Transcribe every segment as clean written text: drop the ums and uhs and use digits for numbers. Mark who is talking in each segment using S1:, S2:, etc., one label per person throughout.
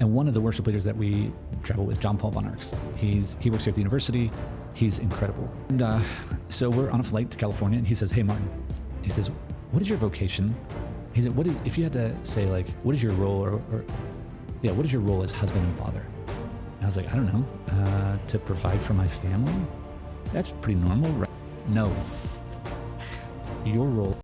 S1: And one of the worship leaders that we travel with, John Paul Von Arx, he works here at the university. He's incredible. And so we're on a flight to California, and he says, "Hey, Martin," he says, "what is your vocation?" He said, if you had to say, like, what is your role, what is your role as husband and father? And I was like, I don't know, to provide for my family? That's pretty normal, right? No. Your role.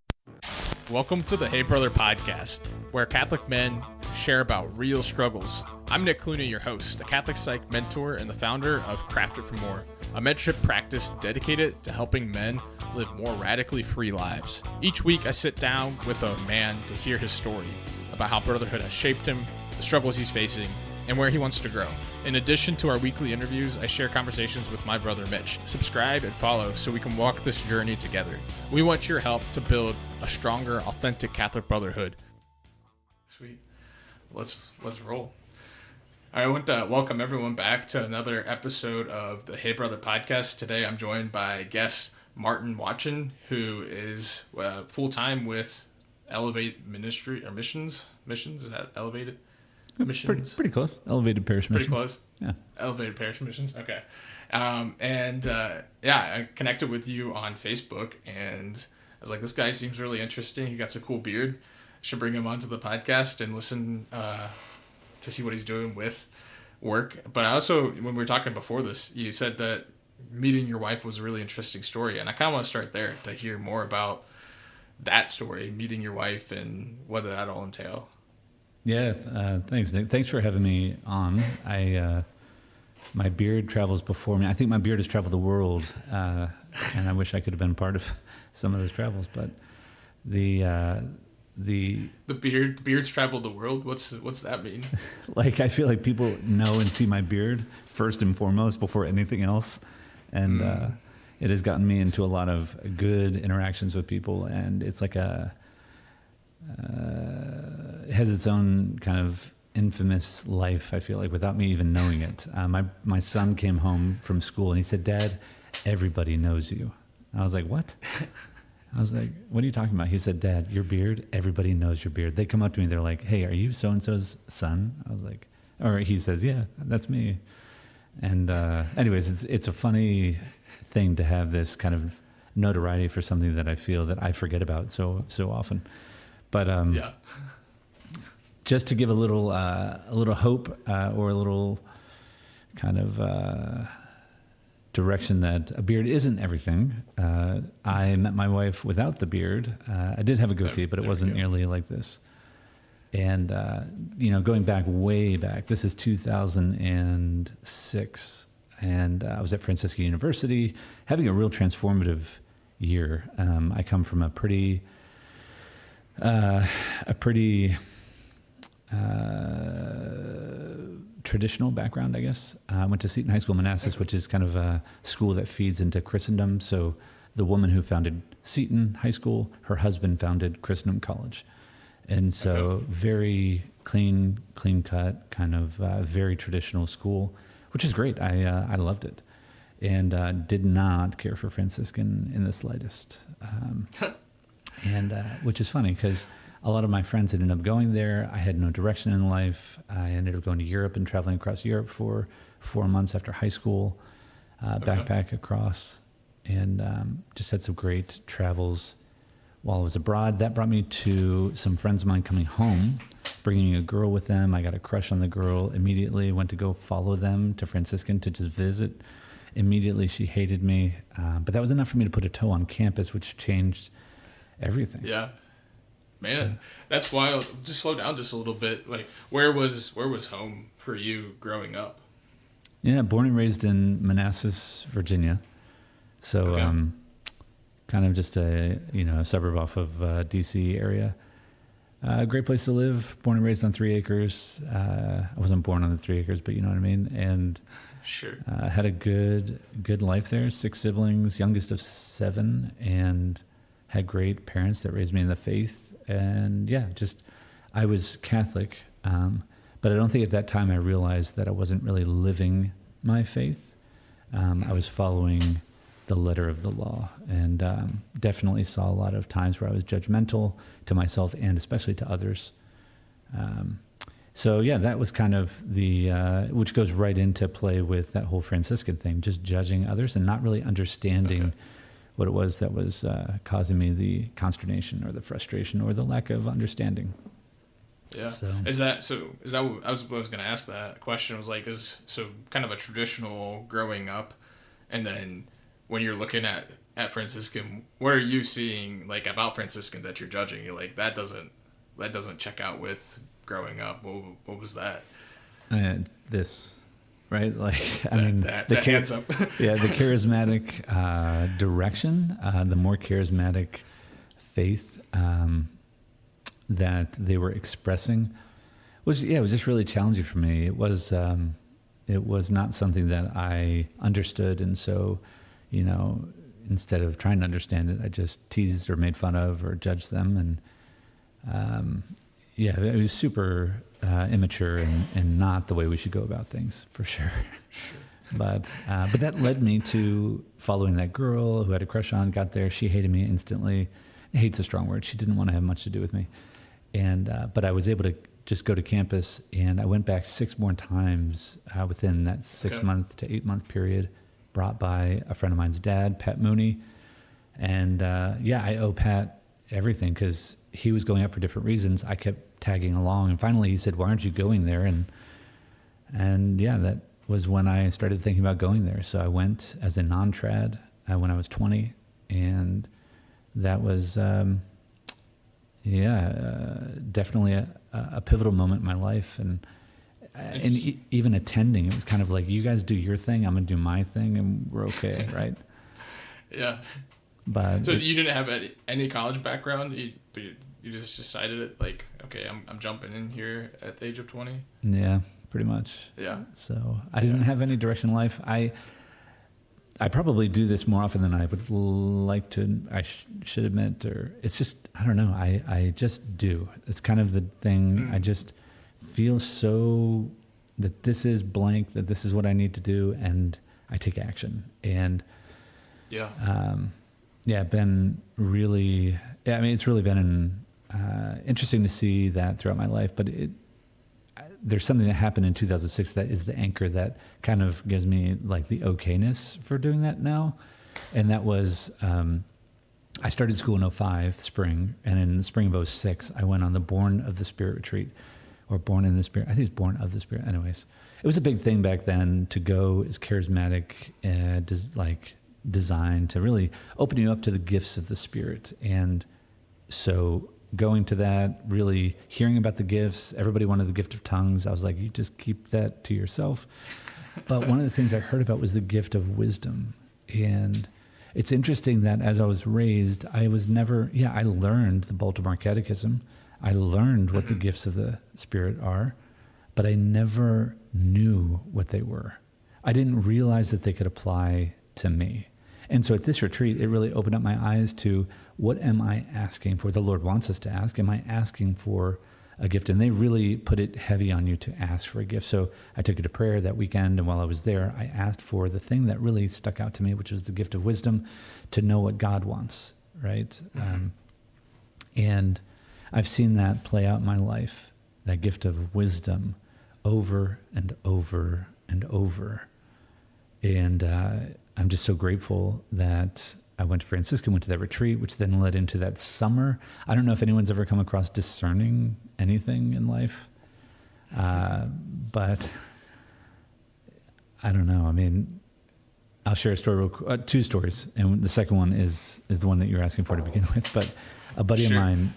S2: Welcome to the Hey Brother podcast, where Catholic men share about real struggles. I'm Nick Clooney, your host, a Catholic psych mentor and the founder of Crafted for More, a mentorship practice dedicated to helping men live more radically free lives. Each week, I sit down with a man to hear his story about how brotherhood has shaped him, the struggles he's facing, and where he wants to grow. In addition to our weekly interviews, I share conversations with my brother Mitch. Subscribe and follow so we can walk this journey together. We want your help to build a stronger, authentic Catholic brotherhood. Sweet. Let's roll. I want to welcome everyone back to another episode of the Hey Brother podcast. Today I'm joined by guest Martin Watchin, who is full-time with Elevated Ministry or Missions. Is that Elevated? Missions?
S1: Pretty close. Elevated Parish Missions.
S2: Pretty close?
S1: Yeah.
S2: Elevated Parish Missions? Okay. I connected with you on Facebook, and I was like, this guy seems really interesting. He got a cool beard. I should bring him onto the podcast and listen to see what he's doing with work. But I also, when we were talking before this, you said that meeting your wife was a really interesting story, and I kind of want to start there to hear more about that story, meeting your wife, and what did that all entail.
S1: Yeah, thanks, Nick. Thanks for having me on. My beard travels before me. I think my beard has traveled the world, and I wish I could have been part of some of those travels. But the beard's traveled the world. What's that mean? Like, I feel like people know and see my beard first and foremost before anything else, and it has gotten me into a lot of good interactions with people, and it's like it has its own kind of infamous life, I feel like, without me even knowing it. My son came home from school and he said, "Dad, everybody knows you." I was like, "What?" I was like, "What are you talking about?" He said, "Dad, your beard, everybody knows your beard." They come up to me, they're like, "Hey, are you so-and-so's son?" I was like, or he says, "Yeah, that's me." And anyways, it's a funny thing to have this kind of notoriety for something that I feel that I forget about so often. But just to give a little hope or a little kind of direction that a beard isn't everything. I met my wife without the beard. I did have a goatee, but it wasn't nearly like this. And going way back, this is 2006, and I was at Franciscan University, having a real transformative year. I come from a pretty traditional background, I guess. I went to Seton High School Manassas, which is kind of a school that feeds into Christendom. So the woman who founded Seton High School, her husband founded Christendom College. And so very clean cut, kind of very traditional school, which is great. I loved it. And did not care for Franciscan in the slightest. Which is funny because a lot of my friends ended up going there. I had no direction in life. I ended up going to Europe and traveling across Europe for 4 months after high school, backpack across, and just had some great travels while I was abroad. That brought me to some friends of mine coming home, bringing a girl with them. I got a crush on the girl immediately, went to go follow them to Franciscan to just visit. Immediately she hated me, but that was enough for me to put a toe on campus, which changed everything.
S2: Yeah. Man, that's wild. Just slow down just a little bit. Like, where was home for you growing up?
S1: Yeah, born and raised in Manassas, Virginia. So, kind of just a suburb off of D.C. area. Great place to live. Born and raised on 3 acres. I wasn't born on the 3 acres, but you know what I mean. And
S2: sure,
S1: had a good life there. 6 siblings, youngest of 7, and had great parents that raised me in the faith. And I was Catholic, but I don't think at that time I realized that I wasn't really living my faith. I was following the letter of the law, and definitely saw a lot of times where I was judgmental to myself and especially to others. So yeah, that was kind of the, which goes right into play with that whole Franciscan thing, just judging others and not really understanding what it was that was causing me the consternation or the frustration or the lack of understanding.
S2: Yeah.
S1: So
S2: Is that what I was going to ask? That question was like, is so kind of a traditional growing up, and then when you're looking at Franciscan, what are you seeing like about Franciscan that you're judging? You're like, that doesn't check out with growing up. What was that?
S1: This, right? Like, I
S2: That-
S1: mean,
S2: that
S1: the
S2: hands up.
S1: yeah, the charismatic direction, the more charismatic faith that they were expressing was it was just really challenging for me. It was not something that I understood, and so, instead of trying to understand it, I just teased or made fun of or judged them, and it was super immature and not the way we should go about things, for sure. But that led me to following that girl who I had a crush on. Got there, she hated me instantly. Hate's a strong word. She didn't want to have much to do with me, but I was able to just go to campus, and I went back 6 more times within that 6-month to 8-month period, brought by a friend of mine's dad, Pat Mooney. And I owe Pat everything because he was going out for different reasons. I kept tagging along, and finally he said, "Why aren't you going there?" And that was when I started thinking about going there. So I went as a non-trad when I was 20, and that was definitely a pivotal moment in my life. And even attending, it was kind of like, you guys do your thing, I'm gonna do my thing, and we're okay, right?
S2: Yeah.
S1: But
S2: so you didn't have any college background. You just decided it, like, okay, I'm jumping in here at the age of 20.
S1: Yeah, pretty much.
S2: Yeah.
S1: So I didn't have any direction in life. I probably do this more often than I would like to. I should admit, or it's just, I don't know. I just do. It's kind of the thing. I just feel so that this is blank, that this is what I need to do, and I take action. And been really. Yeah, I mean, it's really been interesting to see that throughout my life. But there's something that happened in 2006 that is the anchor that kind of gives me like the okayness for doing that now. And that was, I started school in 2005 spring, and in the spring of 2006, I went on the Born of the Spirit retreat, or Born in the Spirit. I think it's Born of the Spirit. Anyways, it was a big thing back then to go as charismatic, designed to really open you up to the gifts of the Spirit. And so going to that, really hearing about the gifts, everybody wanted the gift of tongues. I was like, you just keep that to yourself. But one of the things I heard about was the gift of wisdom. And it's interesting that as I was raised, I learned the Baltimore Catechism. I learned what the gifts of the Spirit are, but I never knew what they were. I didn't realize that they could apply to me. And so at this retreat, it really opened up my eyes to, what am I asking for? The Lord wants us to ask. Am I asking for a gift? And they really put it heavy on you to ask for a gift. So I took it to prayer that weekend, and while I was there, I asked for the thing that really stuck out to me, which was the gift of wisdom, to know what God wants, right? And I've seen that play out in my life, that gift of wisdom, over and over and over. And I'm just so grateful that I went to Franciscan, went to that retreat, which then led into that summer. I don't know if anyone's ever come across discerning anything in life, but I don't know. I mean, I'll share a story, 2 stories, and the second one is the one that you're asking for to begin with. But a buddy of mine,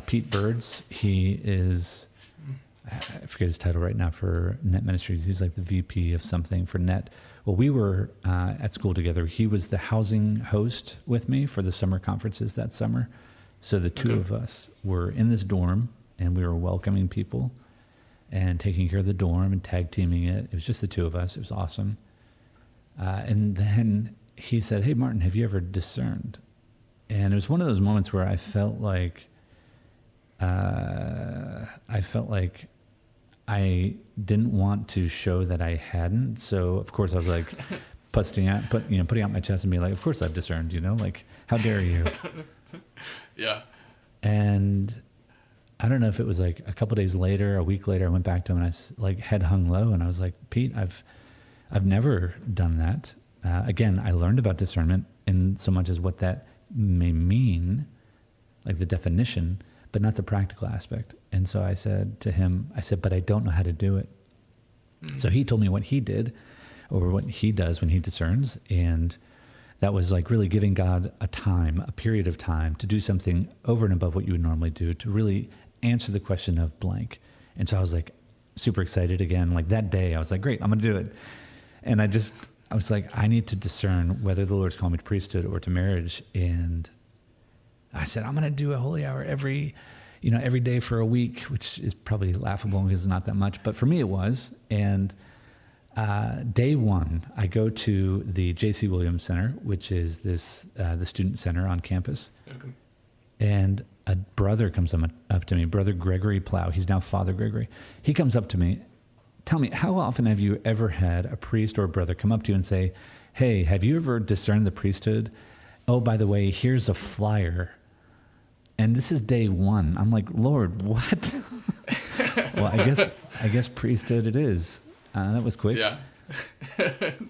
S1: Pete Birds, he is, I forget his title right now for Net Ministries. He's like the VP of something for Net. Well, we were at school together. He was the housing host with me for the summer conferences that summer. So the two of us were in this dorm, and we were welcoming people and taking care of the dorm and tag teaming it. It was just the two of us. It was awesome. And then he said, "Hey, Martin, have you ever discerned?" And it was one of those moments where I felt like I didn't want to show that I hadn't. So of course I was like putting out my chest and being like, "Of course I've discerned, like, how dare you?"
S2: Yeah.
S1: And I don't know if it was like a couple days later, a week later, I went back to him and head hung low, and I was like, Pete, I've never done that. Again, I learned about discernment in so much as what that may mean, like the definition, but not the practical aspect. And so I said to him, but I don't know how to do it. Mm-hmm. So he told me what he did, or what he does when he discerns, and that was like really giving God a period of time to do something over and above what you would normally do, to really answer the question of blank. And so I was like super excited again. Like that day, I was like, great, I'm going to do it. And I was like, I need to discern whether the Lord's calling me to priesthood or to marriage. And I said, I'm going to do a holy hour every day for a week, which is probably laughable because it's not that much. But for me, it was. And day one, I go to the J.C. Williams Center, which is the student center on campus. Okay. And a brother comes up to me, Brother Gregory Plow. He's now Father Gregory. He comes up to me. Tell me, how often have you ever had a priest or a brother come up to you and say, hey, have you ever discerned the priesthood? Oh, by the way, here's a flyer. And this is day one. I'm like, Lord, what? Well, I guess priesthood it is. That was quick. Yeah.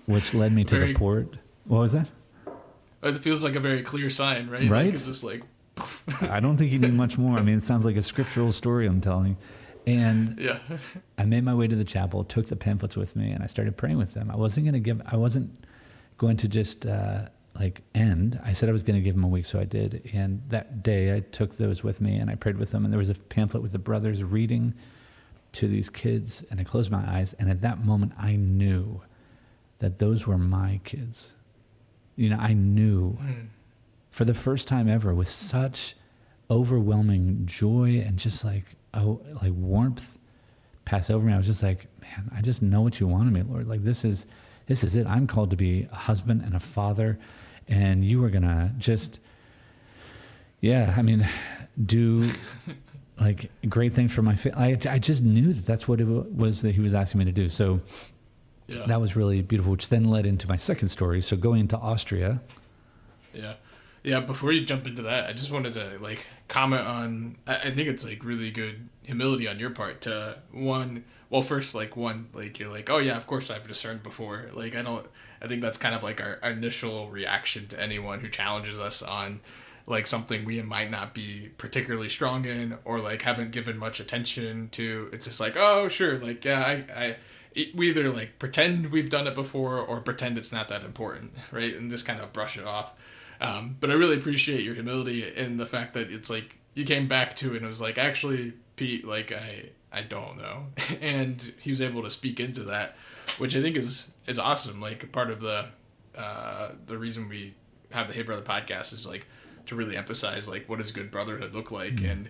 S1: Which led me to the port. What was that?
S3: It feels like a very clear sign, right?
S1: Right.
S3: Like it's just like...
S1: I don't think you need much more. I mean, it sounds like a scriptural story I'm telling. And
S3: yeah.
S1: I made my way to the chapel, took the pamphlets with me, and I started praying with them. I wasn't going to just end. I said I was going to give them a week, so I did. And that day I took those with me and I prayed with them. And there was a pamphlet with the brothers reading to these kids, and I closed my eyes. And at that moment I knew that those were my kids. I knew for the first time ever, with such overwhelming joy and just like warmth pass over me. I was just like, man, I just know what you want of me, Lord. Like this is it. I'm called to be a husband and a father, and you are gonna just, do like great things for my family. I just knew that that's what it was that he was asking me to do. So that was really beautiful, which then led into my second story. So going into Austria.
S3: Yeah, before you jump into that, I just wanted to comment on, I think it's really good humility on your part to first you're like, oh yeah, of course I've discerned before. I think that's kind of our initial reaction to anyone who challenges us on something we might not be particularly strong in or haven't given much attention to. It's just oh sure, we either pretend we've done it before or pretend it's not that important, right? And just kind of brush it off. But I really appreciate your humility in the fact that it's you came back to it and it was actually, Pete, I don't know. And he was able to speak into that, which I think is awesome. Part of the reason we have the Hey Brother podcast is to really emphasize what does good brotherhood look like. Mm-hmm. And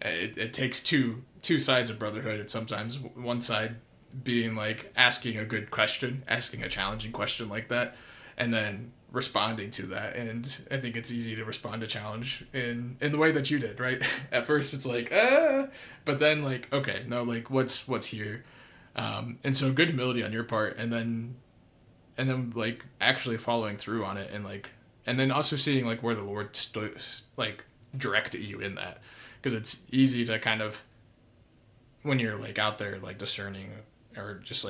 S3: it takes two sides of brotherhood. And sometimes one side being asking a good question, asking a challenging question like that, and then responding to that. And I think it's easy to respond to challenge in the way that you did, right? At first it's but then okay, no, what's here? And so good humility on your part, and then actually following through on it, and then also seeing where the Lord directed you in that, because it's easy to kind of, when you're out there discerning or just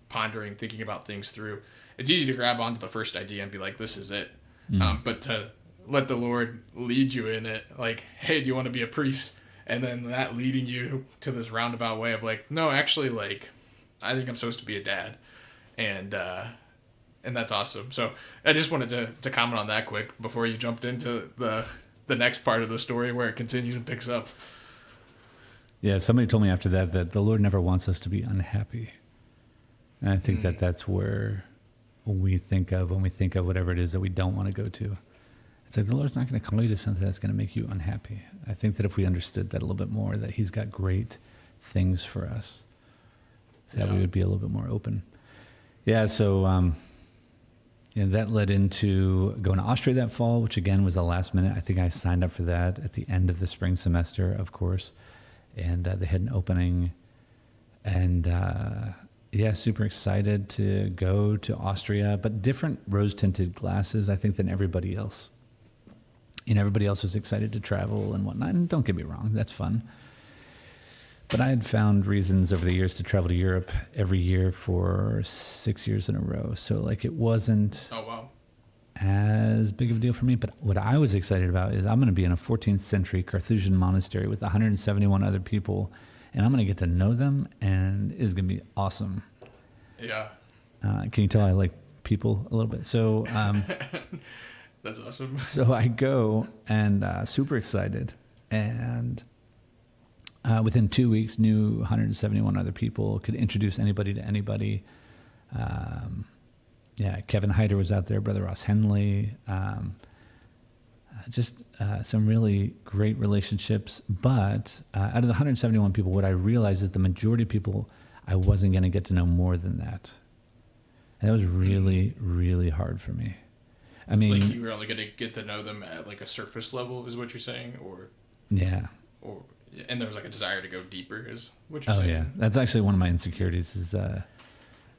S3: pondering, thinking about things through, it's easy to grab onto the first idea and be this is it. But to let the Lord lead you in it, hey, do you want to be a priest? And then that leading you to this roundabout way of no, actually, I think I'm supposed to be a dad. And that's awesome. So I just wanted to comment on that quick before you jumped into the next part of the story where it continues and picks up.
S1: Yeah, somebody told me after that the Lord never wants us to be unhappy. And I think that's where when we think of whatever it is that we don't want to go to. It's the Lord's not going to call you to something that's going to make you unhappy. I think that if we understood that a little bit more, that he's got great things for us, that we would be a little bit more open. Yeah, so that led into going to Austria that fall, which again was the last minute. I think I signed up for that at the end of the spring semester, of course. And they had an opening, and super excited to go to Austria, but different rose-tinted glasses, I think, than everybody else. everybody else was excited to travel and whatnot. And don't get me wrong, that's fun. But I had found reasons over the years to travel to Europe every year for 6 years in a row. So like it wasn't as big of a deal for me. But what I was excited about is I'm going to be in a 14th century Carthusian monastery with 171 other people, and I'm going to get to know them, and it's going to be awesome.
S3: Yeah.
S1: Can you tell I like people a little bit? So
S3: that's awesome.
S1: So I go and super excited, and within 2 weeks, knew 171 other people, could introduce anybody to anybody. Kevin Hyder was out there, Brother Ross Henley, just some really great relationships. But out of the 171 people, what I realized is the majority of people, I wasn't going to get to know more than that. And that was really, really hard for me. I mean,
S3: like you were only going to get to know them at like a surface level, is what you're saying, or and there was like a desire to go deeper, is what you're saying. Oh yeah,
S1: that's actually one of my insecurities. Is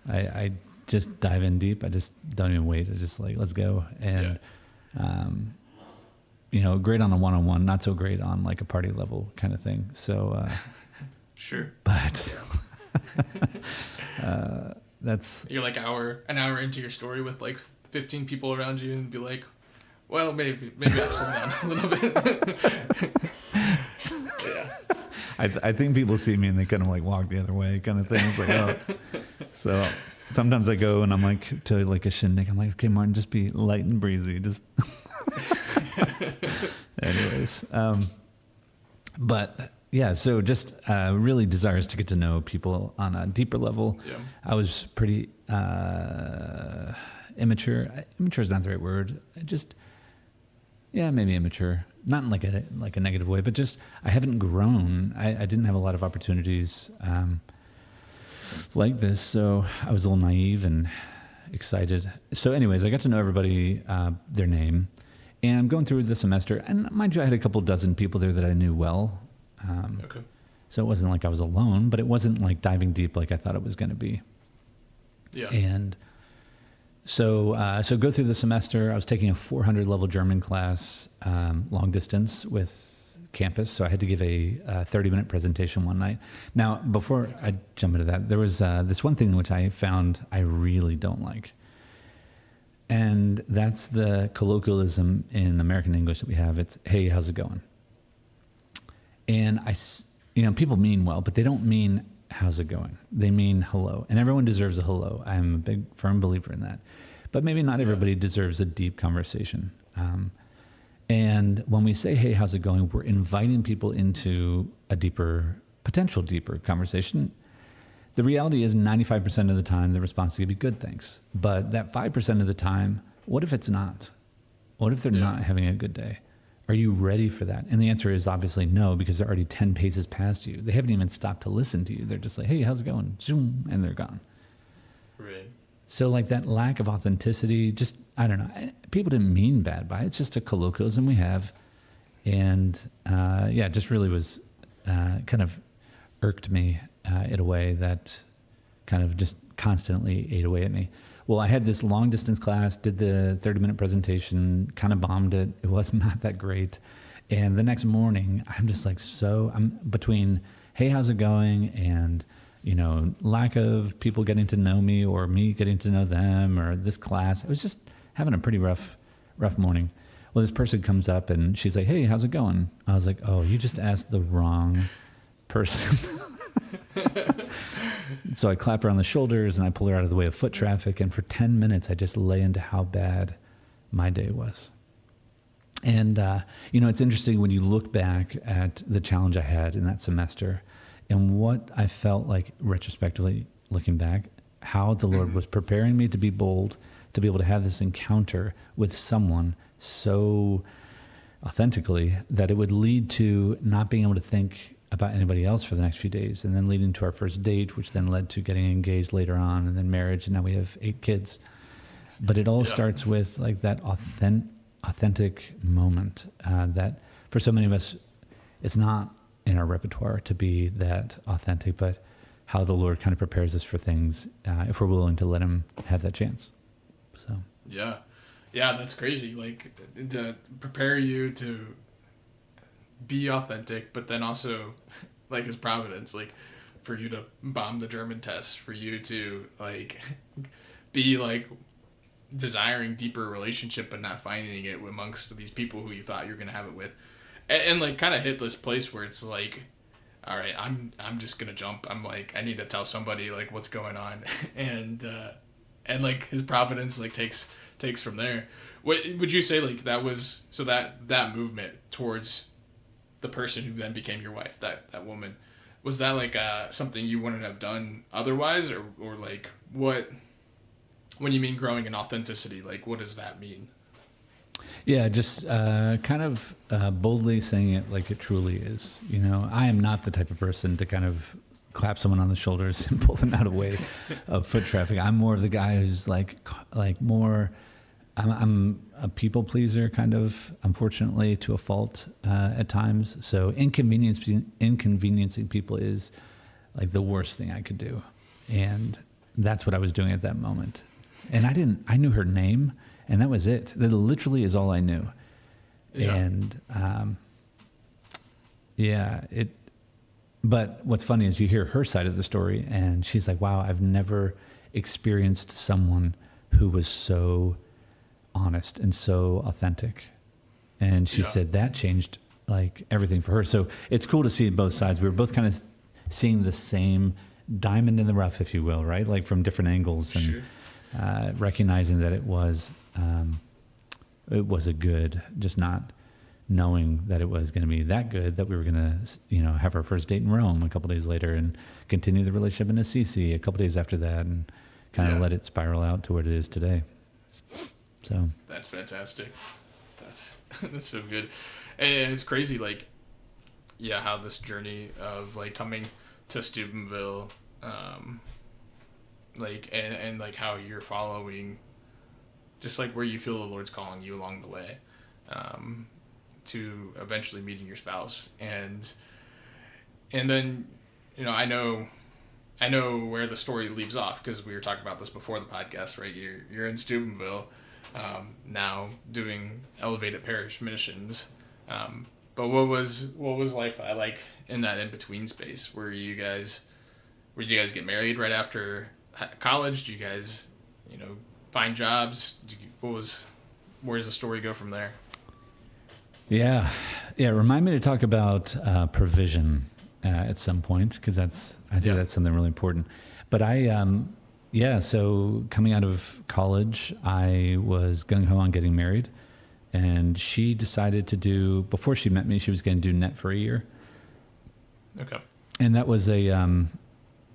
S1: I just dive in deep. I just don't even wait. I just like, let's go. And great on a one-on-one, not so great on like a party level kind of thing. So
S3: sure,
S1: but that's
S3: you're like an hour into your story with like 15 people around you, and be like, well, maybe I've slowed down a little bit.
S1: I think people see me and they kind of like walk the other way kind of thing. It's like, oh. So sometimes I go and I'm like to like a shindig. I'm like, okay, Martin, just be light and breezy. Just anyways. But yeah, so just really desires to get to know people on a deeper level. Yeah. I was pretty immature. Immature is not the right word. Maybe immature. Not in like a negative way, but just I haven't grown. I didn't have a lot of opportunities like this, so I was a little naive and excited. So anyways, I got to know everybody, their name, and I'm going through the semester, and mind you, I had a couple dozen people there that I knew well.
S3: Okay.
S1: So it wasn't like I was alone, but it wasn't like diving deep like I thought it was going to be.
S3: Yeah.
S1: And so go through the semester. I was taking a 400 level German class, long distance with campus. So I had to give a 30-minute presentation one night. Now, before I jump into that, there was this one thing which I found I really don't like. And that's the colloquialism in American English that we have. It's, hey, how's it going? And people mean well, but they don't mean how's it going? They mean hello. And everyone deserves a hello. I'm a big, firm believer in that. But maybe not everybody deserves a deep conversation. And when we say, hey, how's it going? We're inviting people into a potential deeper conversation. The reality is 95% of the time, the response is going to be good, thanks. But that 5% of the time, what if it's not? What if they're not having a good day? Are you ready for that? And the answer is obviously no, because they're already 10 paces past you. They haven't even stopped to listen to you. They're just like, hey, how's it going? Zoom, and they're gone.
S3: Right.
S1: So like that lack of authenticity, just, I don't know. People didn't mean bad by it. It's just a colloquialism we have. And it just really was kind of irked me in a way that kind of just constantly ate away at me. Well, I had this long distance class, did the 30-minute presentation, kind of bombed it. It was not that great. And the next morning, I'm just like, I'm between, hey, how's it going? And, lack of people getting to know me or me getting to know them or this class. I was just having a pretty rough morning. Well, this person comes up and she's like, hey, how's it going? I was like, oh, you just asked the wrong person. So I clap her on the shoulders and I pull her out of the way of foot traffic. And for 10 minutes, I just lay into how bad my day was. And, it's interesting when you look back at the challenge I had in that semester and what I felt like retrospectively looking back, how the Lord was preparing me to be bold, to be able to have this encounter with someone so authentically that it would lead to not being able to think about anybody else for the next few days, and then leading to our first date, which then led to getting engaged later on, and then marriage, and now we have 8 kids. But it all starts with like that authentic moment that for so many of us, it's not in our repertoire to be that authentic, but how the Lord kind of prepares us for things if we're willing to let him have that chance. So
S3: Yeah, that's crazy. Like, to prepare you to be authentic, but then also, like, as Providence, like, for you to bomb the German test, for you to, like, be, like, desiring deeper relationship but not finding it amongst these people who you thought you were going to have it with. And like, kind of hit this place where it's like, all right, I'm just going to jump. I'm like, I need to tell somebody, like, what's going on. And like, his Providence, like, takes from there. What would you say, like, that was, so that movement towards the person who then became your wife, that woman, was that like something you wouldn't have done otherwise, or like, what, when you mean growing in authenticity, like, what does that mean?
S1: Yeah, just kind of boldly saying it like it truly is. You know, I am not the type of person to kind of clap someone on the shoulders and pull them out of way of foot traffic. I'm more of the guy who's like more. I'm a people pleaser, kind of, unfortunately, to a fault at times. So inconveniencing people is like the worst thing I could do, and that's what I was doing at that moment. And I knew her name, and that was it. That literally is all I knew. Yeah. And but what's funny is you hear her side of the story, and she's like, wow, I've never experienced someone who was so honest and so authentic. And she said that changed like everything for her. So it's cool to see both sides. We were both kind of seeing the same diamond in the rough, if you will, right? Like from different angles, and recognizing that it was a good, just not knowing that it was going to be that good, that we were going to, have our first date in Rome a couple days later and continue the relationship in Assisi a couple days after that, and kind of let it spiral out to what it is today. So
S3: that's fantastic. That's so good. And it's crazy, like, how this journey of like coming to Steubenville, like, and like how you're following, just like where you feel the Lord's calling you along the way, to eventually meeting your spouse, and then, I know where the story leaves off, because we were talking about this before the podcast, right? You're in Steubenville, now doing Elevated Parish Missions, but what was life like in that in between space? Were you guys get married right after college? Do you guys, find jobs? Where's the story go from there?
S1: Yeah. Remind me to talk about provision at some point, because I think that's something really important. But so coming out of college, I was gung-ho on getting married, and she decided to before she met me, she was going to do net for a year.
S3: Okay.
S1: And that was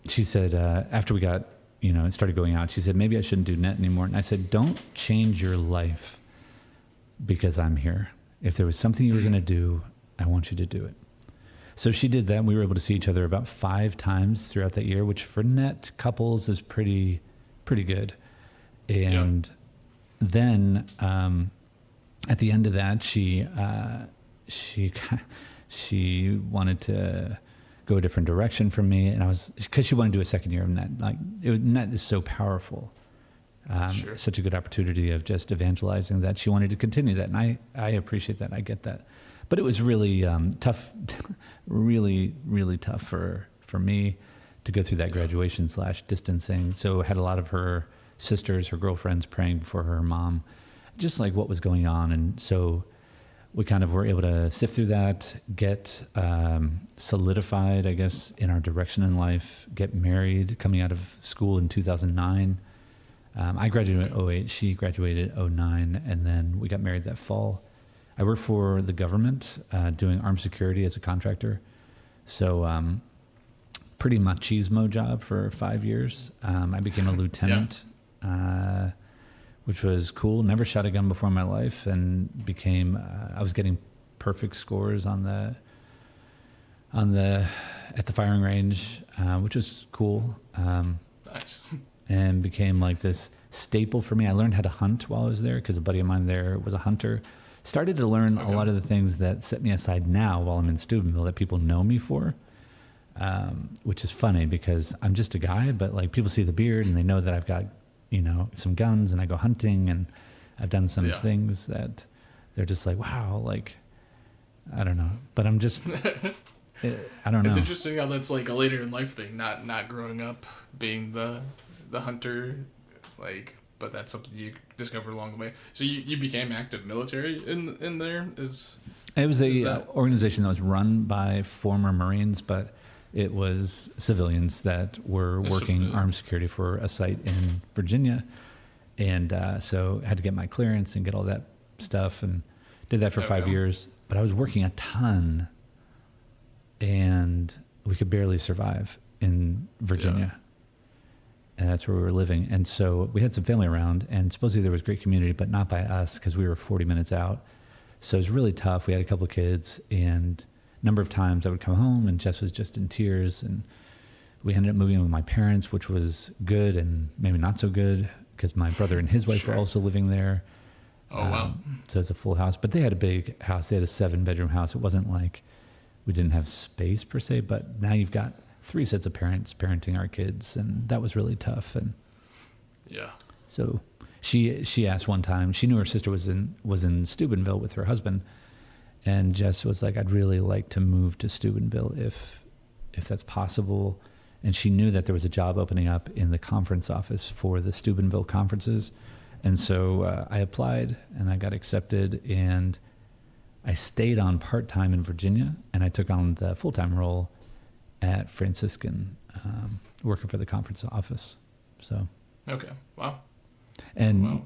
S1: she said, after we got, it started going out, she said, maybe I shouldn't do net anymore. And I said, don't change your life because I'm here. If there was something you were going to do, I want you to do it. So she did that. We were able to see each other about 5 times throughout that year, which for net couples is pretty good. And then at the end of that, she wanted to go a different direction from me, and because she wanted to do a second year of net. Like, net is so powerful. Such a good opportunity of just evangelizing that she wanted to continue that, and I appreciate that. I get that. But it was really tough, really, really tough for me to go through that graduation / distancing. So I had a lot of her sisters, her girlfriends praying for her mom, just like what was going on. And so we kind of were able to sift through that, get solidified, I guess, in our direction in life, get married coming out of school in 2009. I graduated in 2008, she graduated in 2009, and then we got married that fall. I worked for the government doing armed security as a contractor. So pretty machismo job for 5 years. I became a lieutenant, which was cool. Never shot a gun before in my life, and I was getting perfect scores at the firing range, which was cool.
S3: Nice.
S1: And became like this staple for me. I learned how to hunt while I was there because a buddy of mine there was a hunter. Started to learn a lot of the things that set me aside now while I'm in Steubenville that people know me for, which is funny because I'm just a guy, but like people see the beard and they know that I've got, some guns and I go hunting, and I've done some
S3: Yeah.
S1: things that they're just like, wow, like, I don't know. But I'm just, I don't know.
S3: It's interesting how that's like a later in life thing, not growing up being the hunter, like, but that's something you discovered along the way. So you became active military in there is.
S1: It was a
S3: that-
S1: organization that was run by former Marines, but it was civilians that were working armed security for a site in Virginia. And so I had to get my clearance and get all that stuff, and did that for 5 years. But I was working a ton, and we could barely survive in Virginia. And that's where we were living. And so we had some family around, and supposedly there was great community, but not by us because we were 40 minutes out. So it was really tough. We had a couple of kids, and a number of times I would come home and Jess was just in tears, and we ended up moving in with my parents, which was good and maybe not so good because my brother and his wife were also living there.
S3: Oh, wow.
S1: So it's a full house, but they had a big house. They had a 7-bedroom house. It wasn't like we didn't have space per se, but now you've got 3 sets of parents parenting our kids, and that was really tough. And
S3: Yeah.
S1: so she asked one time, she knew her sister was in Steubenville with her husband, and Jess was like, I'd really like to move to Steubenville if that's possible. And she knew that there was a job opening up in the conference office for the Steubenville conferences. And so I applied, and I got accepted, and I stayed on part-time in Virginia, and I took on the full-time role at Franciscan, working for the conference office. So.
S3: Okay. Wow.
S1: And
S3: Wow.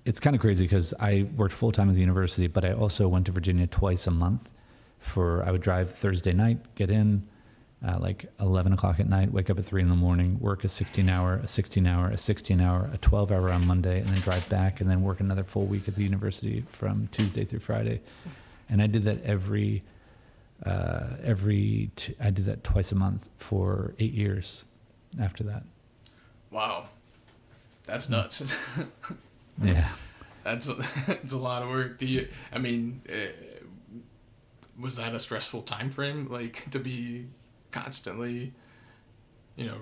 S1: it's kind of crazy because I worked full-time at the university, but I also went to Virginia twice a month. I would drive Thursday night, get in like 11 o'clock at night, wake up at 3 in the morning, work a 16-hour, a 16-hour, a 16-hour, a 12-hour on Monday, and then drive back and then work another full week at the university from Tuesday through Friday. And I did that I did that twice a month for 8 years after that.
S3: Wow. That's nuts.
S1: Yeah.
S3: That's a lot of work. Was that a stressful time frame, like, to be constantly,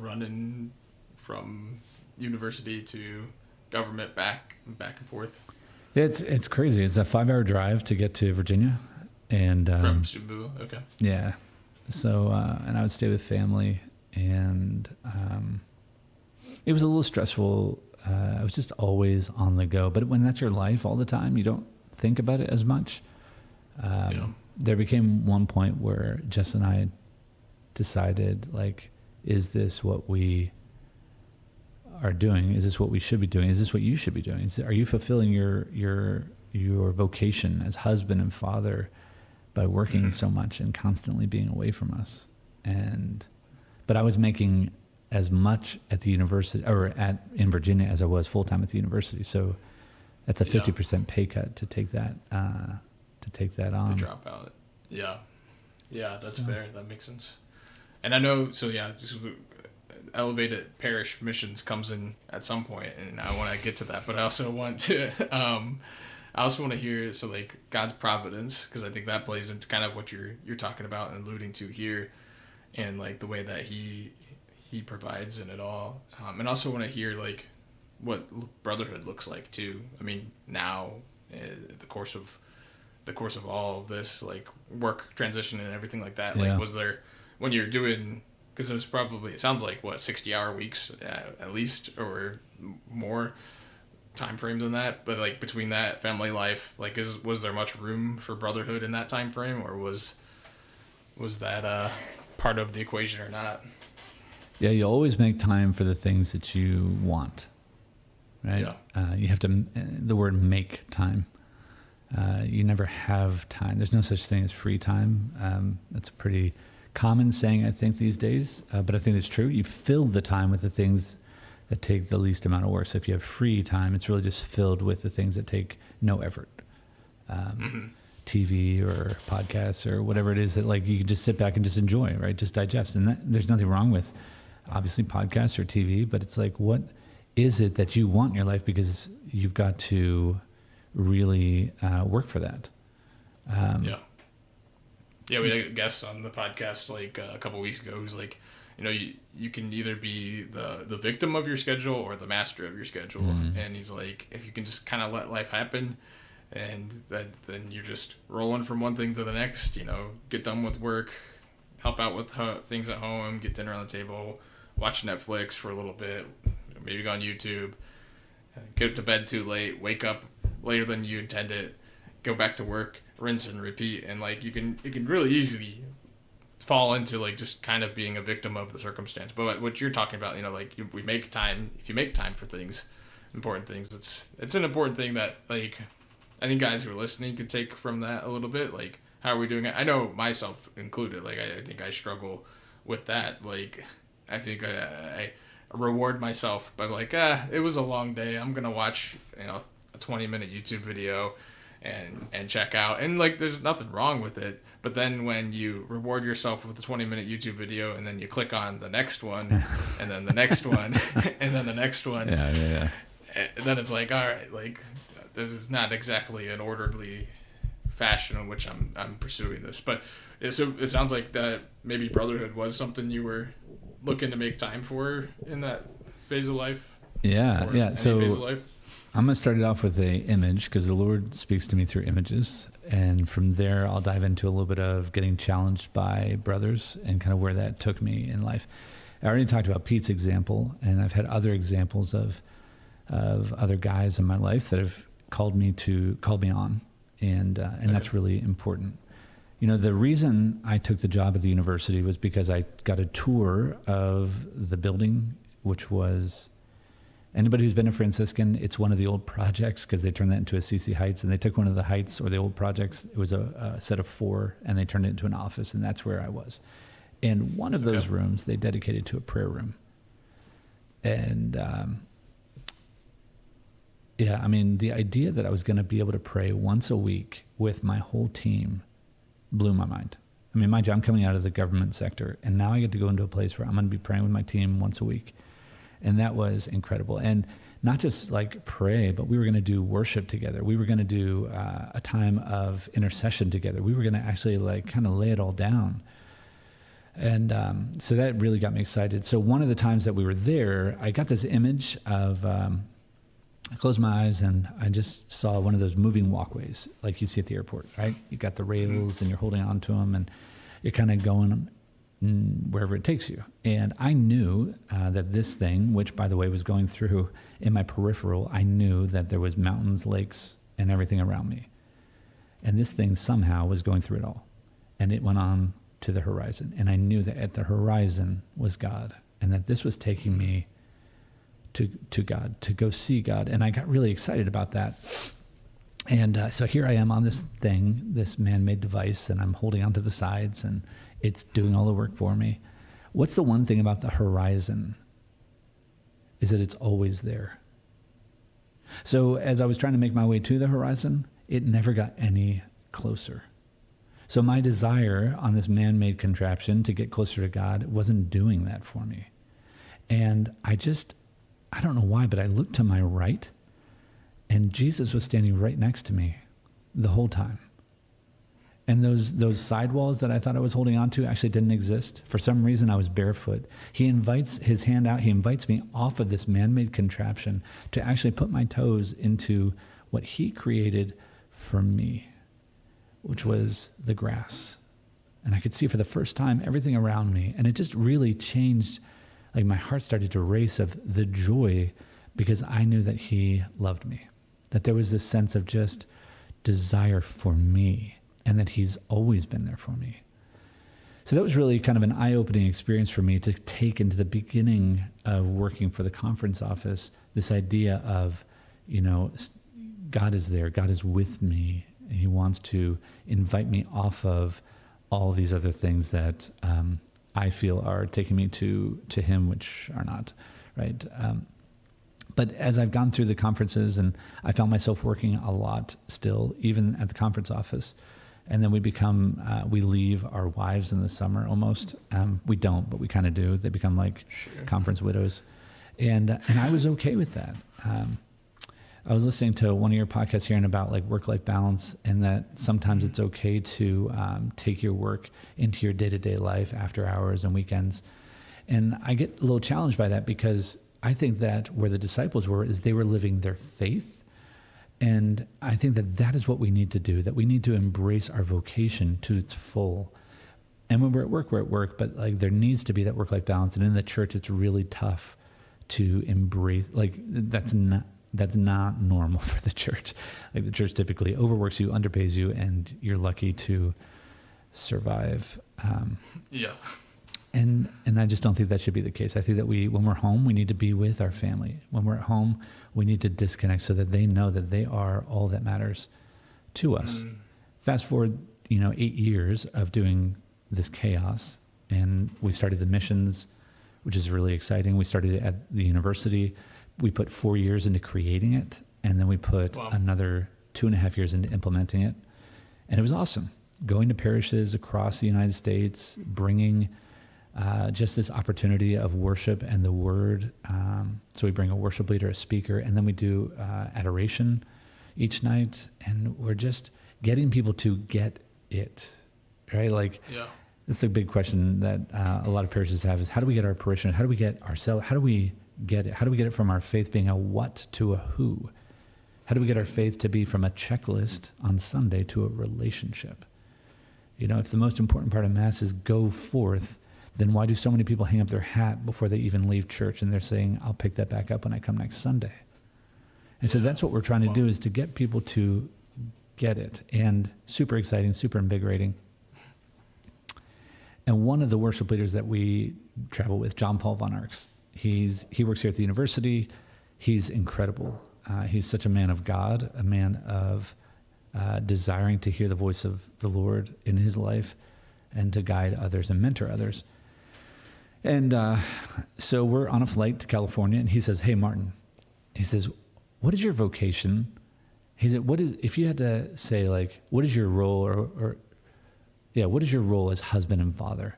S3: running from university to government back and forth?
S1: It's crazy. It's a 5-hour drive to get to Virginia, and
S3: From Steubenville. Okay.
S1: yeah. So and I would stay with family, and it was a little stressful. I was just always on the go. But when that's your life all the time, you don't think about it as much. There became one point where Jess and I decided, like, is this what we are doing? Is this what we should be doing? Is this what you should be doing? Are you fulfilling your vocation as husband and father by working so much and constantly being away from us? But I was making as much at the university in Virginia as I was full time at the university. So that's a 50% pay cut to take that on.
S3: To drop out. Yeah, that's fair. That makes sense. And I know. So just Elevated Parish Missions comes in at some point, and I want to get to that. But I also want to. I also want to hear like God's providence, because I think that plays into kind of what you're talking about and alluding to here, and like the way that He provides in it all. And also want to hear like what brotherhood looks like too. I mean, now the course of all of this, like work transition and everything like that, like was there, when you're doing, because it was probably, it sounds like 60-hour weeks at least, or more time frame than that, but like between that family life, like was there much room for brotherhood in that time frame, or was that part of the equation or not?
S1: Yeah, you always make time for the things that you want, right? You have to, the word make time. You never have time. There's no such thing as free time. That's a pretty common saying, I think, these days, but I think it's true. You fill the time with the things that take the least amount of work. So if you have free time, it's really just filled with the things that take no effort. TV or podcasts or whatever it is that, like, you can just sit back and just enjoy, right? Just digest. And there's nothing wrong with, obviously, podcasts or TV, but it's like, what is it that you want in your life? Because you've got to really work for that. We had a guest on the podcast like a couple weeks ago who's like,
S3: you can either be the victim of your schedule or the master of your schedule. And he's like, if you can just kind of let life happen, and then you're just rolling from one thing to the next, get done with work, help out with things at home, get dinner on the table, watch Netflix for a little bit, maybe go on YouTube, get to bed too late, wake up later than you intended, go back to work, rinse and repeat. And like it can really easily fall into like just kind of being a victim of the circumstance. But what you're talking about, we make time. If you make time for things, important things, it's an important thing that like I think guys who are listening could take from that a little bit. Like, how are we doing it? I know myself included. Like, I think I struggle with that. Like, I think I reward myself by like, it was a long day. I'm gonna watch a 20-minute YouTube video and check out. And like, there's nothing wrong with it. But then when you reward yourself with a 20-minute YouTube video and then you click on the next one and then the next one and then the next one,
S1: yeah.
S3: And then it's like, all right, like, this is not exactly an orderly fashion in which I'm pursuing this. But so it sounds like that maybe brotherhood was something you were looking to make time for in that phase of life.
S1: Yeah. So
S3: phase of life.
S1: I'm going to start it off with an image because the Lord speaks to me through images. And from there, I'll dive into a little bit of getting challenged by brothers and kind of where that took me in life. I already talked about Pete's example, and I've had other examples of other guys in my life that have called me on, and that's really important. The reason I took the job at the university was because I got a tour of the building, which was, anybody who's been a Franciscan, it's one of the old projects because they turned that into a CC Heights, and they took one of the heights or the old projects. It was a set of 4, and they turned it into an office, and that's where I was. And one of those rooms they dedicated to a prayer room. And the idea that I was going to be able to pray once a week with my whole team blew my mind. Mind you, I'm coming out of the government sector, and now I get to go into a place where I'm going to be praying with my team once a week. And that was incredible. And not just like pray, but we were going to do worship together. We were going to do a time of intercession together. We were going to actually like kind of lay it all down. And so that really got me excited. So one of the times that we were there, I got this image of, I closed my eyes and I just saw one of those moving walkways like you see at the airport, right? You got the rails and you're holding on to them and you're kind of going wherever it takes you. And I knew that this thing, which by the way was going through in my peripheral, I knew that there was mountains, lakes, and everything around me. And this thing somehow was going through it all. And it went on to the horizon. And I knew that at the horizon was God, and that this was taking me to God, to go see God. And I got really excited about that. And so here I am on this thing, this man-made device, and I'm holding onto the sides, and it's doing all the work for me. What's the one thing about the horizon is that it's always there. So as I was trying to make my way to the horizon, it never got any closer. So my desire on this man-made contraption to get closer to God wasn't doing that for me. And I don't know why, but I looked to my right, and Jesus was standing right next to me the whole time. And those sidewalls that I thought I was holding on to actually didn't exist. For some reason, I was barefoot. He invites his hand out. He invites me off of this man-made contraption to actually put my toes into what he created for me, which was the grass. And I could see for the first time everything around me. And it just really changed. Like my heart started to race of the joy because I knew that he loved me, that there was this sense of just desire for me, and that he's always been there for me. So that was really kind of an eye-opening experience for me to take into the beginning of working for the conference office, this idea of, God is there, God is with me, and he wants to invite me off of all these other things that I feel are taking me to him, which are not, right? But as I've gone through the conferences, and I found myself working a lot still, even at the conference office, and then we leave our wives in the summer almost. We don't, but we kind of do. They become like conference widows. And I was okay with that. I was listening to one of your podcasts hearing about like work-life balance, and that sometimes it's okay to take your work into your day-to-day life after hours and weekends. And I get a little challenged by that because I think that where the disciples were is they were living their faith. And I think that that is what we need to do, that we need to embrace our vocation to its full. And when we're at work, but like there needs to be that work-life balance. And in the church, it's really tough to embrace, like that's not normal for the church. Like the church typically overworks you, underpays you, and you're lucky to survive.
S3: Yeah.
S1: And I just don't think that should be the case. I think that when we're home, we need to be with our family. When we're at home, we need to disconnect so that they know that they are all that matters to us. Fast forward, 8 years of doing this chaos, and we started the missions, which is really exciting. We started it at the university. We put 4 years into creating it, and then we put another 2.5 years into implementing it. And it was awesome. Going to parishes across the United States, bringing just this opportunity of worship and the word. So we bring a worship leader, a speaker, and then we do adoration each night. And we're just getting people to get it, right? Like, that's the big question that a lot of parishes have is how do we get our parishioners? How do we get ourselves? How do we get it? How do we get it from our faith being a what to a who? How do we get our faith to be from a checklist on Sunday to a relationship? If the most important part of Mass is go forth, then why do so many people hang up their hat before they even leave church and they're saying, I'll pick that back up when I come next Sunday? And so that's what we're trying to do, is to get people to get it. And super exciting, super invigorating. And one of the worship leaders that we travel with, John Paul von Arx, he works here at the university. He's incredible. He's such a man of God, a man of desiring to hear the voice of the Lord in his life and to guide others and mentor others. And so we're on a flight to California, and he says, hey, Martin, he says, what is your vocation? He said, if you had to say, like, what is your role what is your role as husband and father?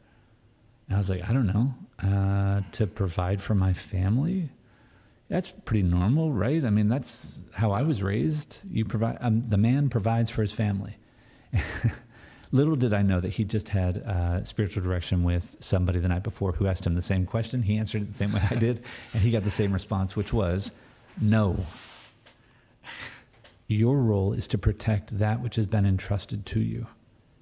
S1: And I was like, I don't know, to provide for my family. That's pretty normal, right? I mean, that's how I was raised. You provide, the man provides for his family. Little did I know that he just had spiritual direction with somebody the night before who asked him the same question. He answered it the same way I did, and he got the same response, which was, no. Your role is to protect that which has been entrusted to you,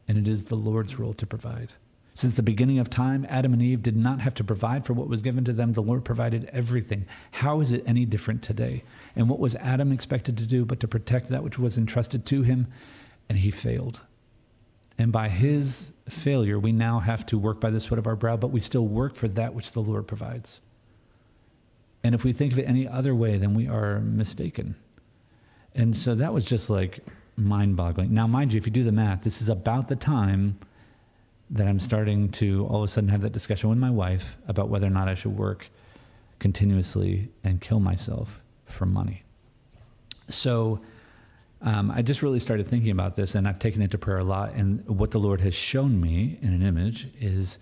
S1: and it is the Lord's role to provide. Since the beginning of time, Adam and Eve did not have to provide for what was given to them. The Lord provided everything. How is it any different today? And what was Adam expected to do but to protect that which was entrusted to him? And he failed. And by his failure, we now have to work by the sweat of our brow, but we still work for that which the Lord provides. And if we think of it any other way, then we are mistaken. And so that was just like mind-boggling. Now, mind you, if you do the math, this is about the time that I'm starting to all of a sudden have that discussion with my wife about whether or not I should work continuously and kill myself for money. So I just really started thinking about this, and I've taken it to prayer a lot. And what the Lord has shown me in an image is,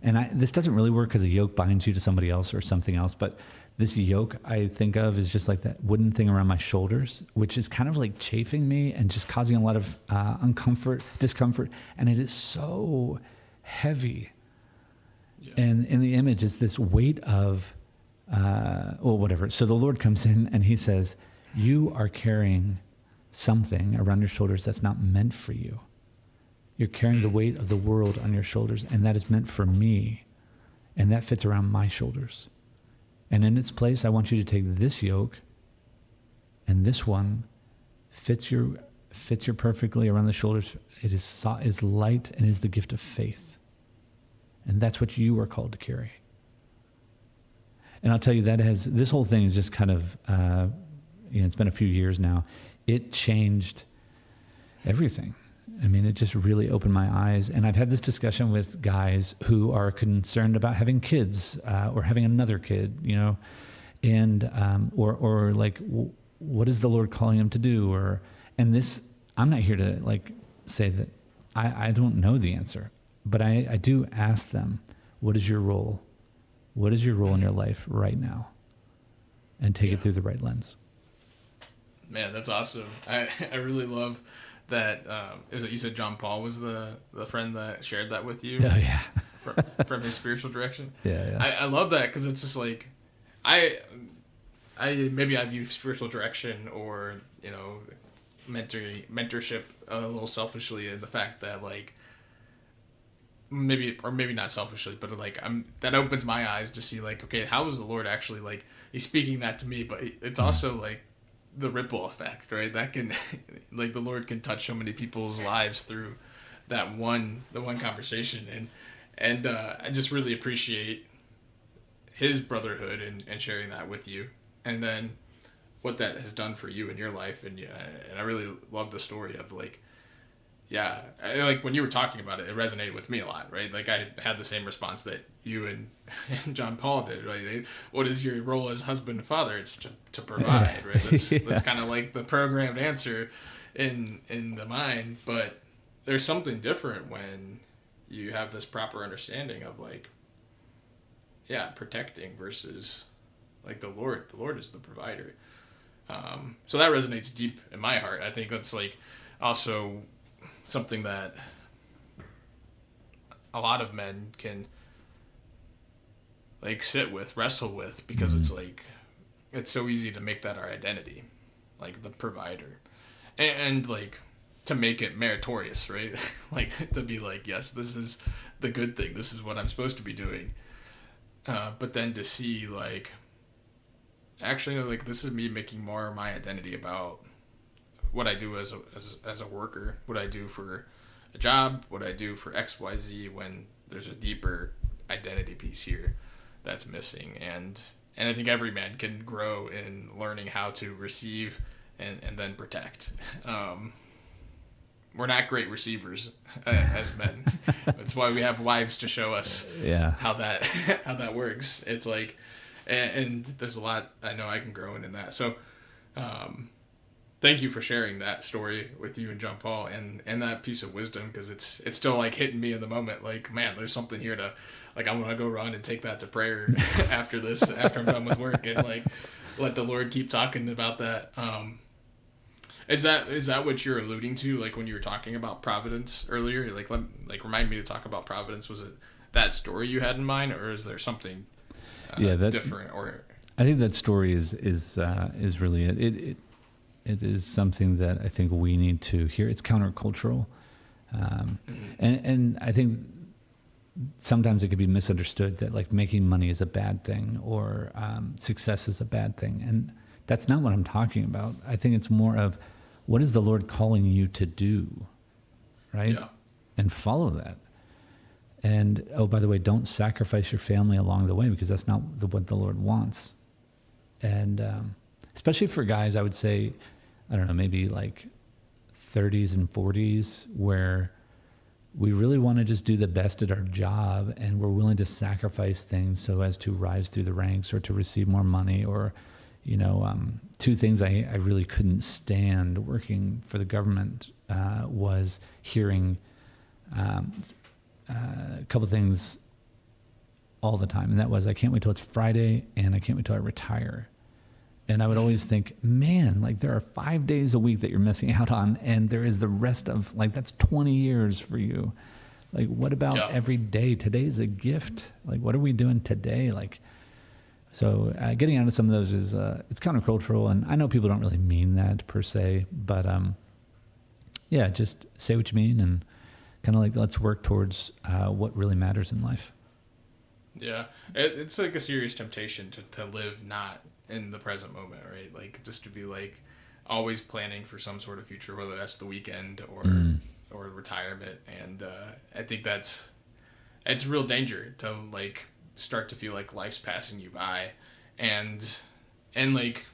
S1: this doesn't really work because a yoke binds you to somebody else or something else, but this yoke I think of is just like that wooden thing around my shoulders, which is kind of like chafing me and just causing a lot of discomfort, and it is so heavy. Yeah. And in the image, it's this weight of, whatever. So the Lord comes in and he says, you are carrying something around your shoulders that's not meant for you. You're carrying the weight of the world on your shoulders, and that is meant for me, and that fits around my shoulders. And in its place, I want you to take this yoke, and this one fits you perfectly around the shoulders. It is light and is the gift of faith. And that's what you are called to carry. And I'll tell you, this whole thing is just kind of, it's been a few years now. It changed everything. I mean, it just really opened my eyes. And I've had this discussion with guys who are concerned about having kids or having another kid, and or like, what is the Lord calling them to do? I'm not here to say that I don't know the answer, but I do ask them, what is your role? What is your role in your life right now? And take it through the right lens.
S3: Man, that's awesome. I really love that. Is it you said John Paul was the friend that shared that with you?
S1: Oh, yeah.
S3: from his spiritual direction.
S1: Yeah.
S3: I love that because it's just like I maybe I view spiritual direction or mentorship a little selfishly in the fact that like maybe not selfishly, but like that opens my eyes to see like, okay, how is the Lord actually like he's speaking that to me, but it's also like the ripple effect, right? That can like the Lord can touch so many people's lives through the one conversation, and I just really appreciate his brotherhood and sharing that with you, and then what that has done for you in your life, and I really love the story of like. Yeah, like when you were talking about it, it resonated with me a lot, right? Like I had the same response that you and John Paul did, right? What is your role as husband and father? It's to provide, right? That's kind of like the programmed answer in the mind, but there's something different when you have this proper understanding of like, protecting versus like the Lord. The Lord is the provider. So that resonates deep in my heart. I think that's like also something that a lot of men can like wrestle with, because it's like it's so easy to make that our identity, like the provider, and like to make it meritorious, right? Like to be like, yes, this is the good thing, this is what I'm supposed to be doing, but then to see like actually like this is me making more my identity about what I do as a worker, what I do for a job, what I do for XYZ, when there's a deeper identity piece here that's missing. And I think every man can grow in learning how to receive and then protect. We're not great receivers as men. That's why we have wives to show us how that works. It's like, and there's a lot I know I can grow in that. So, thank you for sharing that story with you and John Paul and that piece of wisdom, because it's still like hitting me in the moment. Like, man, there's something here to, like, I'm gonna go run and take that to prayer after this, after I'm done with work, and like let the Lord keep talking about that. Is that what you're alluding to? Like when you were talking about providence earlier, like remind me to talk about providence. Was it that story you had in mind, or is there something different? Or
S1: I think that story is really it. It is something that I think we need to hear. It's countercultural. And I think sometimes it could be misunderstood that like making money is a bad thing, or success is a bad thing. And that's not what I'm talking about. I think it's more of, what is the Lord calling you to do, right? Yeah. And follow that. And, oh, by the way, don't sacrifice your family along the way, because that's not what the Lord wants. And especially for guys, I would say, I don't know, maybe like 30s and 40s, where we really want to just do the best at our job, and we're willing to sacrifice things so as to rise through the ranks or to receive more money. Or, two things I really couldn't stand working for the government was hearing a couple things all the time. And that was, I can't wait till it's Friday, and I can't wait till I retire. And I would always think, man, like there are 5 days a week that you're missing out on, and there is the rest of, like, that's 20 years for you. Like, what about every day? Today's a gift. Like, what are we doing today? Like, so getting out of some of those is, it's countercultural, and I know people don't really mean that per se, but just say what you mean, and kind of like, let's work towards what really matters in life.
S3: Yeah, it's like a serious temptation to live not in the present moment, right? Like just to be like always planning for some sort of future, whether that's the weekend or retirement. And I think it's a real danger to like start to feel like life's passing you by, and like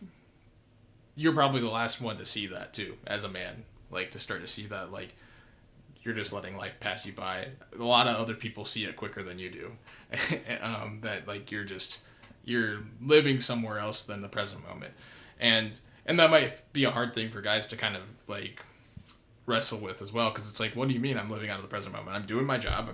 S3: you're probably the last one to see that too as a man, like to start to see that like you're just letting life pass you by. A lot of other people see it quicker than you do. That like you're living somewhere else than the present moment, and that might be a hard thing for guys to kind of like wrestle with as well, because it's like, what do you mean I'm living out of the present moment? I'm doing my job,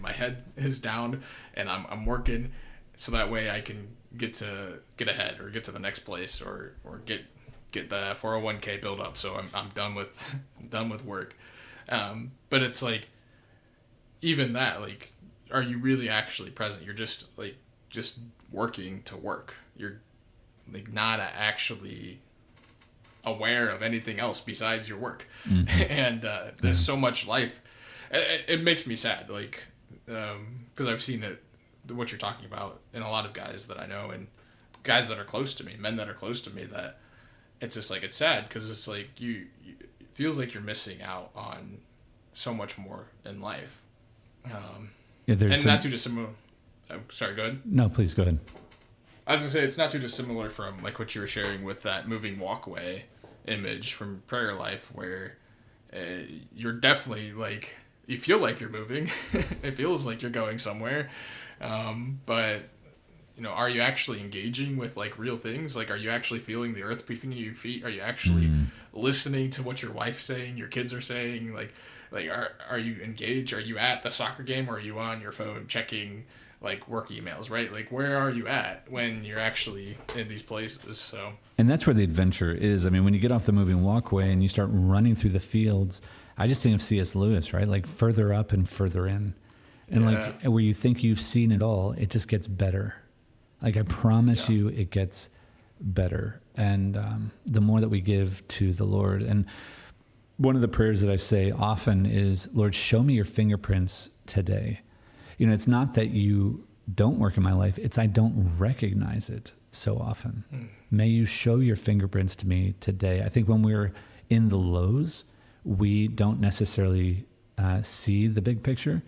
S3: my head is down, and I'm working so that way I can get ahead or get to the next place or get the 401k build up, so I'm done with work. But it's like, even that, like, are you really actually present? You're just working to work. You're like not actually aware of anything else besides your work. And there's so much life. It makes me sad, like, because I've seen it, what you're talking about, in a lot of guys that I know and guys that are close to me, men that are close to me, that it's just like, it's sad because it's like it feels like you're missing out on so much more in life. Not too dissimilar. Sorry, go ahead.
S1: No, please go ahead.
S3: I was gonna say, it's not too dissimilar from like what you were sharing with that moving walkway image from Prayer Life, where you're definitely like, you feel like you're moving. It feels like you're going somewhere, but are you actually engaging with like real things? Like, are you actually feeling the earth beneath your feet? Are you actually listening to what your wife's saying, your kids are saying? Like are you engaged? Are you at the soccer game, or are you on your phone checking like work emails, right? Like, where are you at when you're actually in these places? So,
S1: and that's where the adventure is. I mean, when you get off the moving walkway and you start running through the fields, I just think of C.S. Lewis, right? Like, further up and further in. And like, where you think you've seen it all, it just gets better. Like, I promise you, it gets better. And the more that we give to the Lord. And one of the prayers that I say often is, Lord, show me your fingerprints today. It's not that you don't work in my life. It's I don't recognize it so often. May you show your fingerprints to me today. I think when we're in the lows, we don't necessarily see the big picture.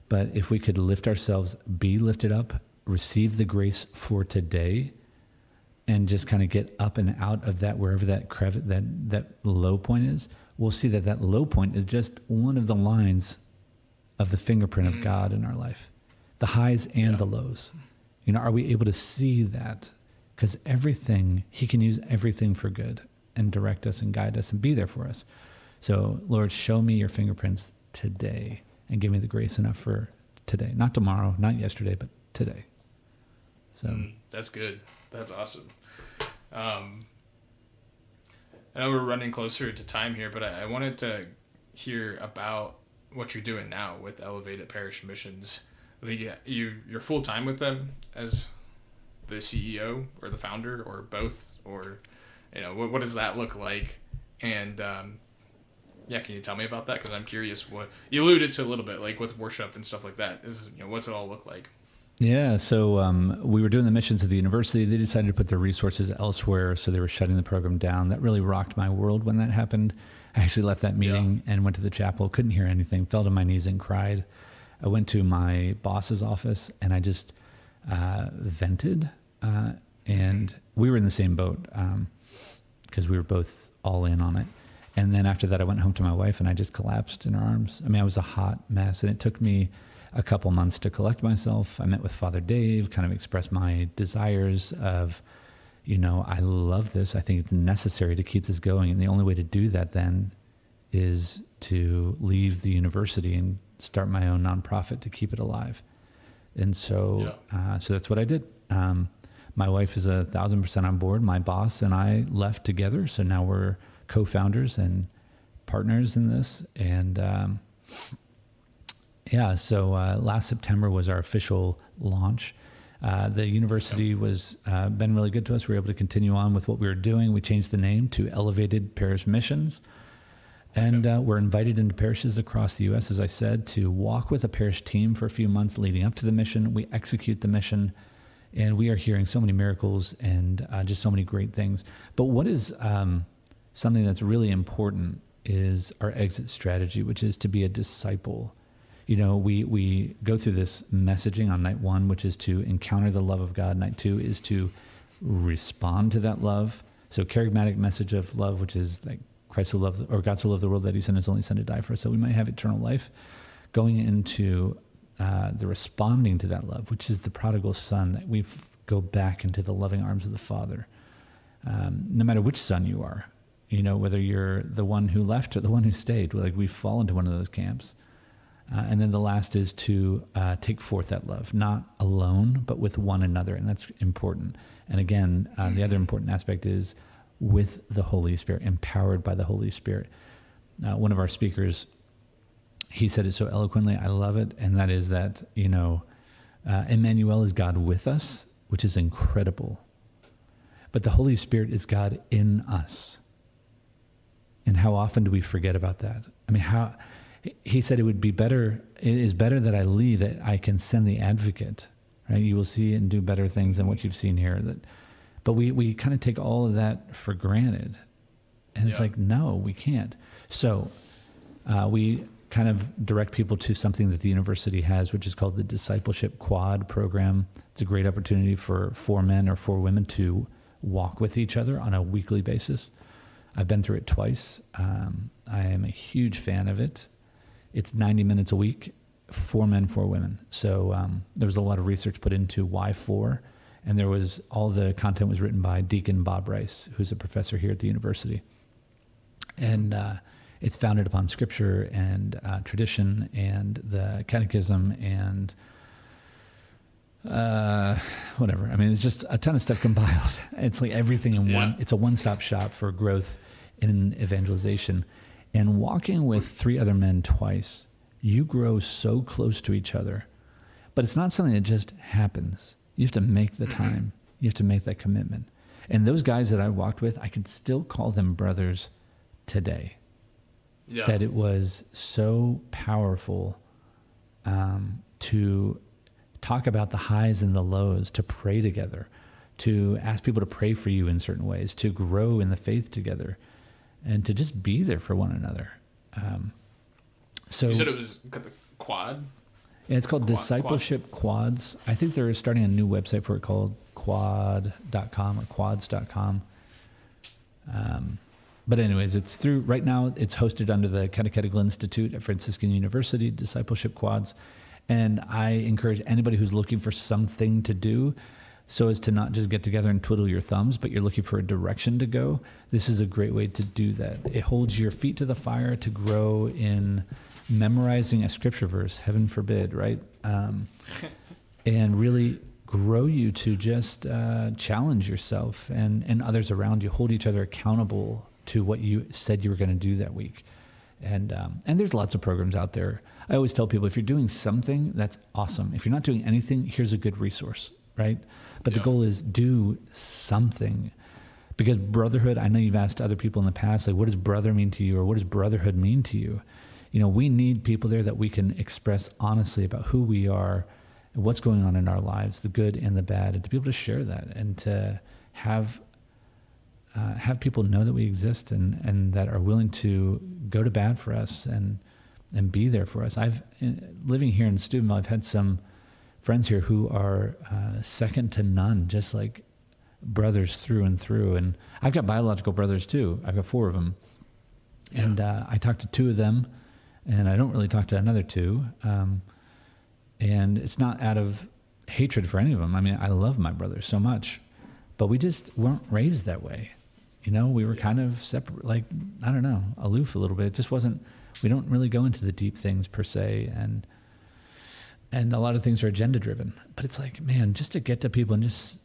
S1: But if we could lift ourselves, be lifted up, receive the grace for today, and just kind of get up and out of that, wherever that low point is, we'll see that low point is just one of the lines of the fingerprint of God in our life, the highs and the lows. Are we able to see that? Because He can use everything for good and direct us and guide us and be there for us. So, Lord, show me your fingerprints today and give me the grace enough for today. Not tomorrow, not yesterday, but today. So
S3: that's good. That's awesome. I know we're running closer to time here, but I wanted to hear about what you're doing now with Elevated Parish Missions. I think you're full time with them as the CEO or the founder, or both, or what does that look like? And can you tell me about that? Because I'm curious. What you alluded to a little bit, like with worship and stuff like that. What's it all look like?
S1: Yeah, so we were doing the missions at the university. They decided to put their resources elsewhere, so they were shutting the program down. That really rocked my world when that happened. I actually left that meeting and went to the chapel, couldn't hear anything, fell to my knees and cried. I went to my boss's office and I just vented. And we were in the same boat because we were both all in on it. And then after that, I went home to my wife and I just collapsed in her arms. I mean, I was a hot mess, and it took me a couple months to collect myself. I met with Father Dave, kind of expressed my desires of, I love this. I think it's necessary to keep this going. And the only way to do that then is to leave the university and start my own nonprofit to keep it alive. And so that's what I did. My wife is 1,000% on board. My boss and I left together. So now we're co-founders and partners in this. And so last September was our official launch. The university was been really good to us. We were able to continue on with what we were doing. We changed the name to Elevated Parish Missions. And we're invited into parishes across the U.S., as I said, to walk with a parish team for a few months leading up to the mission. We execute the mission, and we are hearing so many miracles and just so many great things. But what is something that's really important is our exit strategy, which is to be a disciple. We go through this messaging on night 1, which is to encounter the love of God. Night 2 is to respond to that love. So charismatic message of love, which is like God so loved the world that he sent his only son to die for us, so we might have eternal life. Going into the responding to that love, which is the prodigal son, that we go back into the loving arms of the Father. No matter which son you are, whether you're the one who left or the one who stayed, like we fall into one of those camps. And then the last is to take forth that love, not alone, but with one another. And that's important. And again, the other important aspect is with the Holy Spirit, empowered by the Holy Spirit. One of our speakers he said it so eloquently. I love it. And that is that, Emmanuel is God with us, which is incredible. But the Holy Spirit is God in us. And how often do we forget about that? I mean, he said it is better that I leave, that I can send the advocate, right? You will see and do better things than what you've seen here. But we kind of take all of that for granted. And it's like, no, we can't. So we kind of direct people to something that the university has, which is called the Discipleship Quad program. It's a great opportunity for 4 men or 4 women to walk with each other on a weekly basis. I've been through it twice. I am a huge fan of it. It's 90 minutes a week, 4 men, 4 women. So there was a lot of research put into why 4, and all the content was written by Deacon Bob Rice, who's a professor here at the university. And it's founded upon scripture and tradition and the catechism and whatever. I mean, it's just a ton of stuff compiled. It's like everything in one. It's a one-stop shop for growth in evangelization. And walking with 3 other men twice, you grow so close to each other. But it's not something that just happens. You have to make the time. You have to make that commitment. And those guys that I walked with, I could still call them brothers today. Yeah. That it was so powerful to talk about the highs and the lows, to pray together, to ask people to pray for you in certain ways, to grow in the faith together, and to just be there for one another. So
S3: you said it was the Quad?
S1: Yeah, it's called Discipleship Quads. I think they're starting a new website for it called quad.com or quads.com. But anyways, right now it's hosted under the Catechetical Institute at Franciscan University, Discipleship Quads. And I encourage anybody who's looking for something to do so as to not just get together and twiddle your thumbs, but you're looking for a direction to go. This is a great way to do that. It holds your feet to the fire to grow in memorizing a scripture verse, heaven forbid, right? And really grow you to just challenge yourself and others around you, hold each other accountable to what you said you were going to do that week. And there's lots of programs out there. I always tell people, if you're doing something, that's awesome. If you're not doing anything, here's a good resource, right? But the goal is do something. Because brotherhood, I know you've asked other people in the past, like, what does brother mean to you? Or what does brotherhood mean to you? We need people there that we can express honestly about who we are and what's going on in our lives, the good and the bad, and to be able to share that and to have people know that we exist and that are willing to go to bat for us and be there for us. Living here in Steubenville, I've had some friends here who are second to none, just like brothers through and through. And I've got biological brothers too. I've got 4 of them. Yeah. And I talked to 2 of them, and I don't really talk to another 2. And it's not out of hatred for any of them. I mean, I love my brothers so much, but we just weren't raised that way. We were kind of separate, like, I don't know, aloof a little bit. It just wasn't, we don't really go into the deep things per se. And a lot of things are agenda driven, but it's like, man, just to get to people and just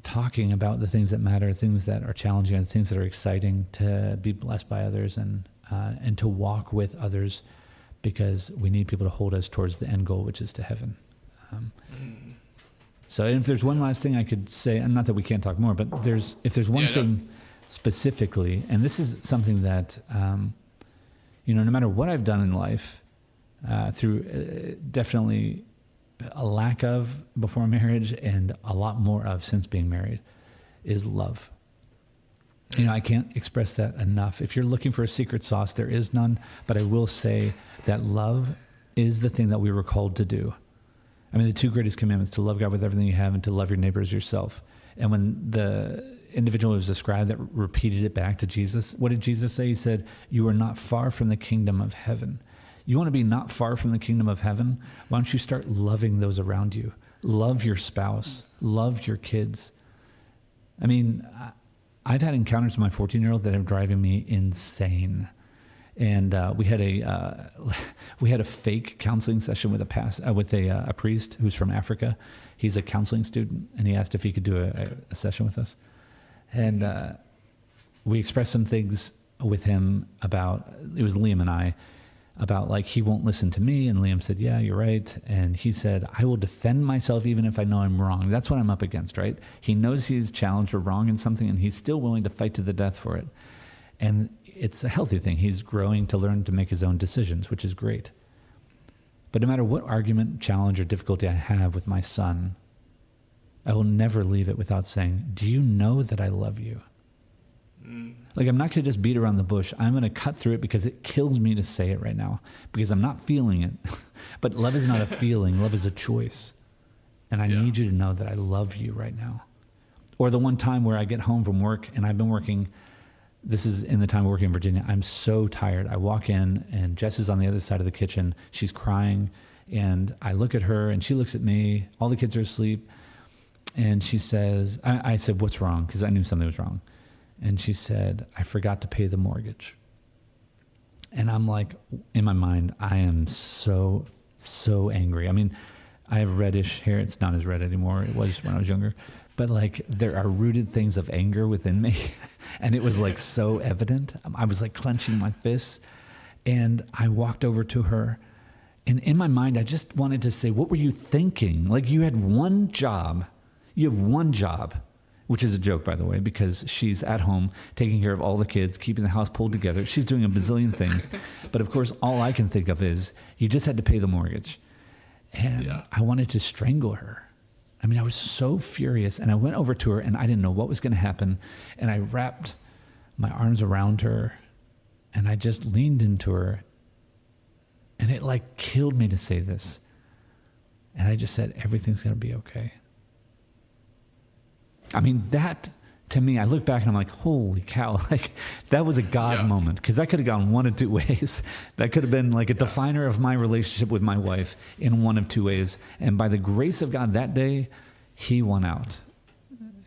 S1: talking about the things that matter, things that are challenging, and things that are exciting, to be blessed by others and to walk with others, because we need people to hold us towards the end goal, which is to heaven. So if there's one last thing I could say, and not that we can't talk more, but if there's one thing specifically, and this is something that, no matter what I've done in life, through definitely a lack of before marriage and a lot more of since being married, is love. I can't express that enough. If you're looking for a secret sauce, there is none, but I will say that love is the thing that we were called to do. I mean, the 2 greatest commandments, to love God with everything you have and to love your neighbor as yourself. And when the individual was described that repeated it back to Jesus, what did Jesus say? He said, you are not far from the kingdom of heaven. You want to be not far from the kingdom of heaven? Why don't you start loving those around you? Love your spouse. Love your kids. I mean, I've had encounters with my 14-year-old that are driving me insane. And we had a fake counseling session with a priest who's from Africa. He's a counseling student, and he asked if he could do a session with us. And we expressed some things with him about, it was Liam and I, about like, he won't listen to me. And Liam said, yeah, you're right. And he said, I will defend myself even if I know I'm wrong. That's what I'm up against, right? He knows he's challenged or wrong in something, and he's still willing to fight to the death for it. And it's a healthy thing. He's growing to learn to make his own decisions, which is great. But no matter what argument, challenge, or difficulty I have with my son, I will never leave it without saying, do you know that I love you? Like, I'm not going to just beat around the bush. I'm going to cut through it because it kills me to say it right now because I'm not feeling it. But love is not a feeling. Love is a choice. And I need you to know that I love you right now. Or the one time where I get home from work and I've been working, this is in the time of working in Virginia, I'm so tired. I walk in and Jess is on the other side of the kitchen. She's crying. And I look at her and she looks at me. All the kids are asleep. And she says, I said, what's wrong? Because I knew something was wrong. And she said, I forgot to pay the mortgage. And I'm like, in my mind, I am so angry. I mean, I have reddish hair. It's not as red anymore. It was when I was younger. But like, there are rooted things of anger within me. And it was like so evident. I was like clenching my fists. And I walked over to her. And in my mind, I just wanted to say, what were you thinking? Like, you had one job. You have one job. Which is a joke, by the way, because she's at home taking care of all the kids, keeping the house pulled together. She's doing a bazillion things. But of course, all I can think of is, you just had to pay the mortgage. And I wanted to strangle her. I mean, I was so furious. And I went over to her and I didn't know what was going to happen. And I wrapped my arms around her and I just leaned into her. And it like killed me to say this. And I just said, everything's going to be okay. I mean, that, to me, I look back and I'm like, holy cow, like, that was a God moment. Because that could have gone one of two ways. That could have been like a definer of my relationship with my wife in one of two ways. And by the grace of God that day, he won out.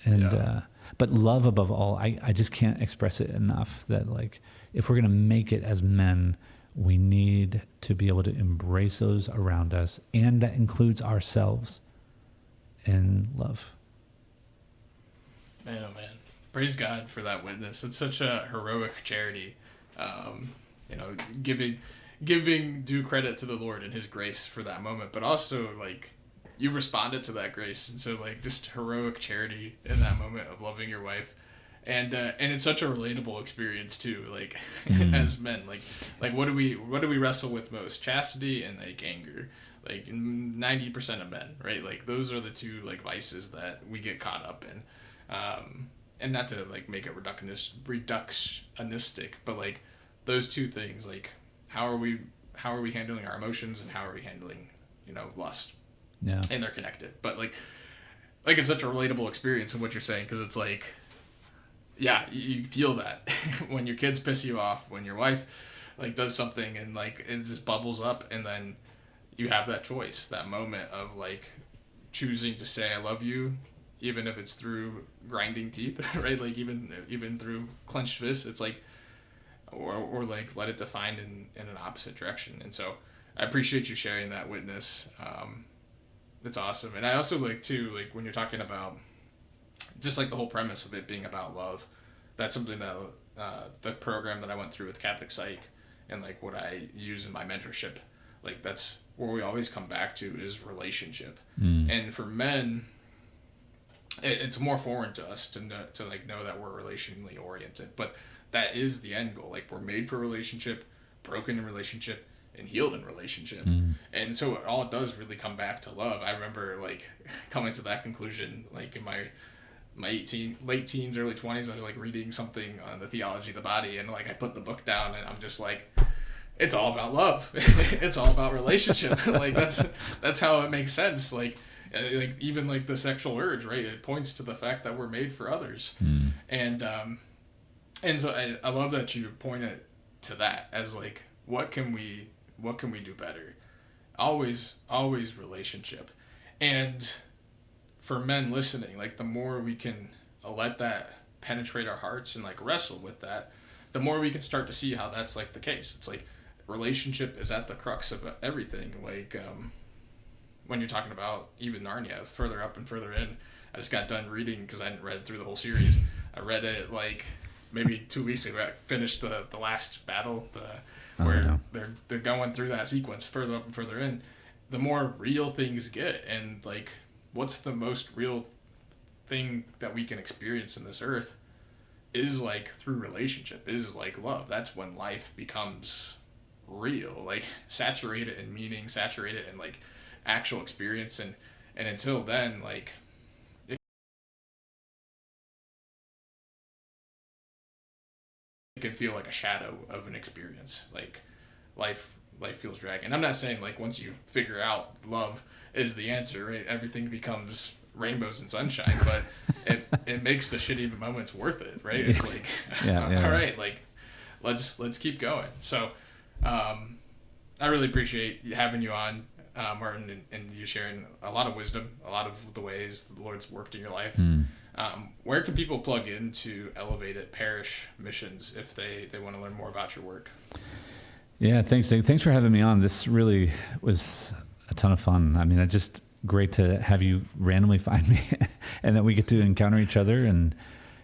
S1: And but love above all, I just can't express it enough that, like, if we're going to make it as men, we need to be able to embrace those around us. And that includes ourselves in love.
S3: Man, oh man. Praise God for that witness. It's such a heroic charity. Giving due credit to the Lord and his grace for that moment, but also like you responded to that grace. And so like just heroic charity in that moment of loving your wife. And it's such a relatable experience too, like as men, like what do we wrestle with most? Chastity and like anger. Like 90% of men, right? Like those are the two like vices that we get caught up in. And not to like make it reductionistic, but like those two things, like how are we handling our emotions and how are we handling, lust? Yeah. And they're connected. But like it's such a relatable experience in what you're saying, because it's like, yeah, you feel that when your kids piss you off, when your wife like does something and like it just bubbles up, and then you have that choice, that moment of like choosing to say I love you, even if it's through grinding teeth, right? Like even through clenched fists, it's like, or like let it define in an opposite direction. And so I appreciate you sharing that witness. It's awesome. And I also like too, like when you're talking about just like the whole premise of it being about love, that's something that the program that I went through with Catholic Psych and like what I use in my mentorship, like that's where we always come back to is relationship. And for men, it's more foreign to us to know that we're relationally oriented, but that is the end goal. Like we're made for relationship, broken in relationship, and healed in relationship. And so all it does really come back to love. I remember like coming to that conclusion, like in my late teens, early 20s, I was like reading something on the theology of the body, and like I put the book down and I'm just like, it's all about love. It's all about relationship. Like that's how it makes sense. Like even like the sexual urge, right? It points to the fact that we're made for others. And so I love that you pointed to that as like, what can we do better? Always relationship. And for men listening, like the more we can let that penetrate our hearts and like wrestle with that, the more we can start to see how that's like the case. It's like relationship is at the crux of everything. Like when you're talking about even Narnia, further up and further in, I just got done reading because I hadn't read through the whole series. I read it like maybe 2 weeks ago, I finished the last battle,
S1: Oh,
S3: where
S1: no.
S3: they're going through that sequence further up and further in. The more real things get, and like, what's the most real thing that we can experience in this earth is like through relationship, is like love. That's when life becomes real, like saturated in meaning, saturated in like actual experience, and until then, like, it can feel like a shadow of an experience. Like life feels dragging. And I'm not saying like once you figure out love is the answer, right, everything becomes rainbows and sunshine, but it makes the shitty moments worth it, right? It's like, all right, like let's keep going. So I really appreciate having you on, Martin, and you sharing a lot of wisdom, a lot of the ways the Lord's worked in your life. Where can people plug into Elevated Parish Missions if they want to learn more about your work?
S1: Yeah, thanks, Dave. Thanks for having me on. This really was a ton of fun. I mean, it's just great to have you randomly find me and that we get to encounter each other and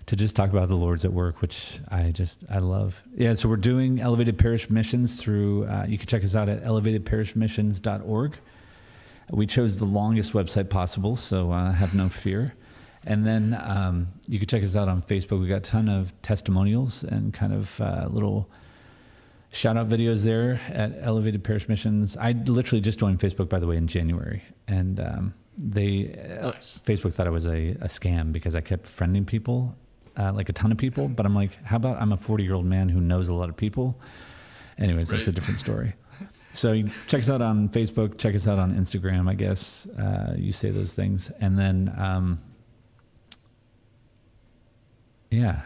S1: to just talk about the Lord's at work, which I love. Yeah, so we're doing Elevated Parish Missions through, you can check us out at elevatedparishmissions.org. We chose the longest website possible, so have no fear. And then you can check us out on Facebook. We got a ton of testimonials and kind of little shout out videos there at Elevated Parish Missions. I literally just joined Facebook, by the way, in January. And
S3: Nice.
S1: Facebook thought I was a scam because I kept friending people, like a ton of people. But I'm like, how about I'm a 40-year-old man who knows a lot of people? Anyways, That's a different story. So you check us out on Facebook, check us out on Instagram, I guess. You say those things. And then, I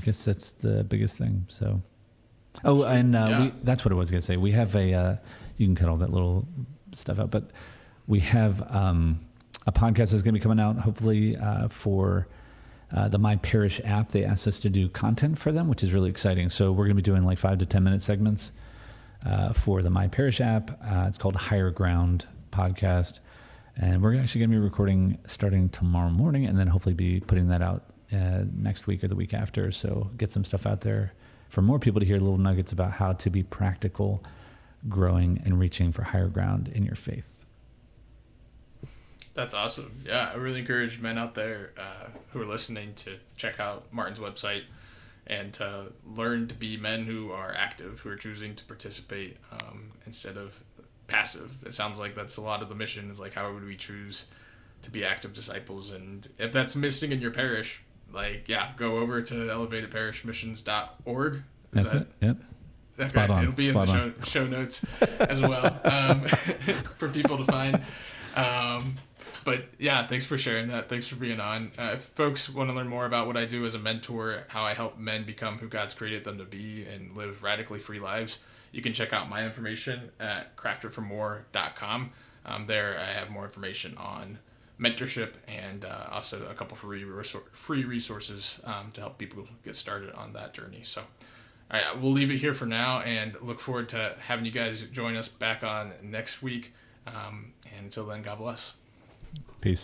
S1: guess that's the biggest thing. So. Oh, and that's what I was going to say. We have you can cut all that little stuff out, but we have a podcast that's going to be coming out hopefully for the My Parish app. They asked us to do content for them, which is really exciting. So we're going to be doing like 5 to 10 minute segments for the My Parish app. It's called Higher Ground Podcast. And we're actually going to be recording starting tomorrow morning and then hopefully be putting that out next week or the week after. So get some stuff out there for more people to hear little nuggets about how to be practical, growing, and reaching for higher ground in your faith.
S3: That's awesome. Yeah, I really encourage men out there who are listening to check out Martin's website and to learn to be men who are active, who are choosing to participate instead of passive. It sounds like that's a lot of the mission, is like, how would we choose to be active disciples? And if that's missing in your parish, like, go over to elevatedparishmissions.org.
S1: That's it. Yep.
S3: Okay.
S1: Spot on.
S3: It'll be in the show notes as well for people to find. But yeah, thanks for sharing that. Thanks for being on. If folks want to learn more about what I do as a mentor, how I help men become who God's created them to be and live radically free lives, you can check out my information at craftedformore.com. There I have more information on mentorship and also a couple free resources to help people get started on that journey. So, all right, we'll leave it here for now and look forward to having you guys join us back on next week. And until then, God bless.
S1: Peace.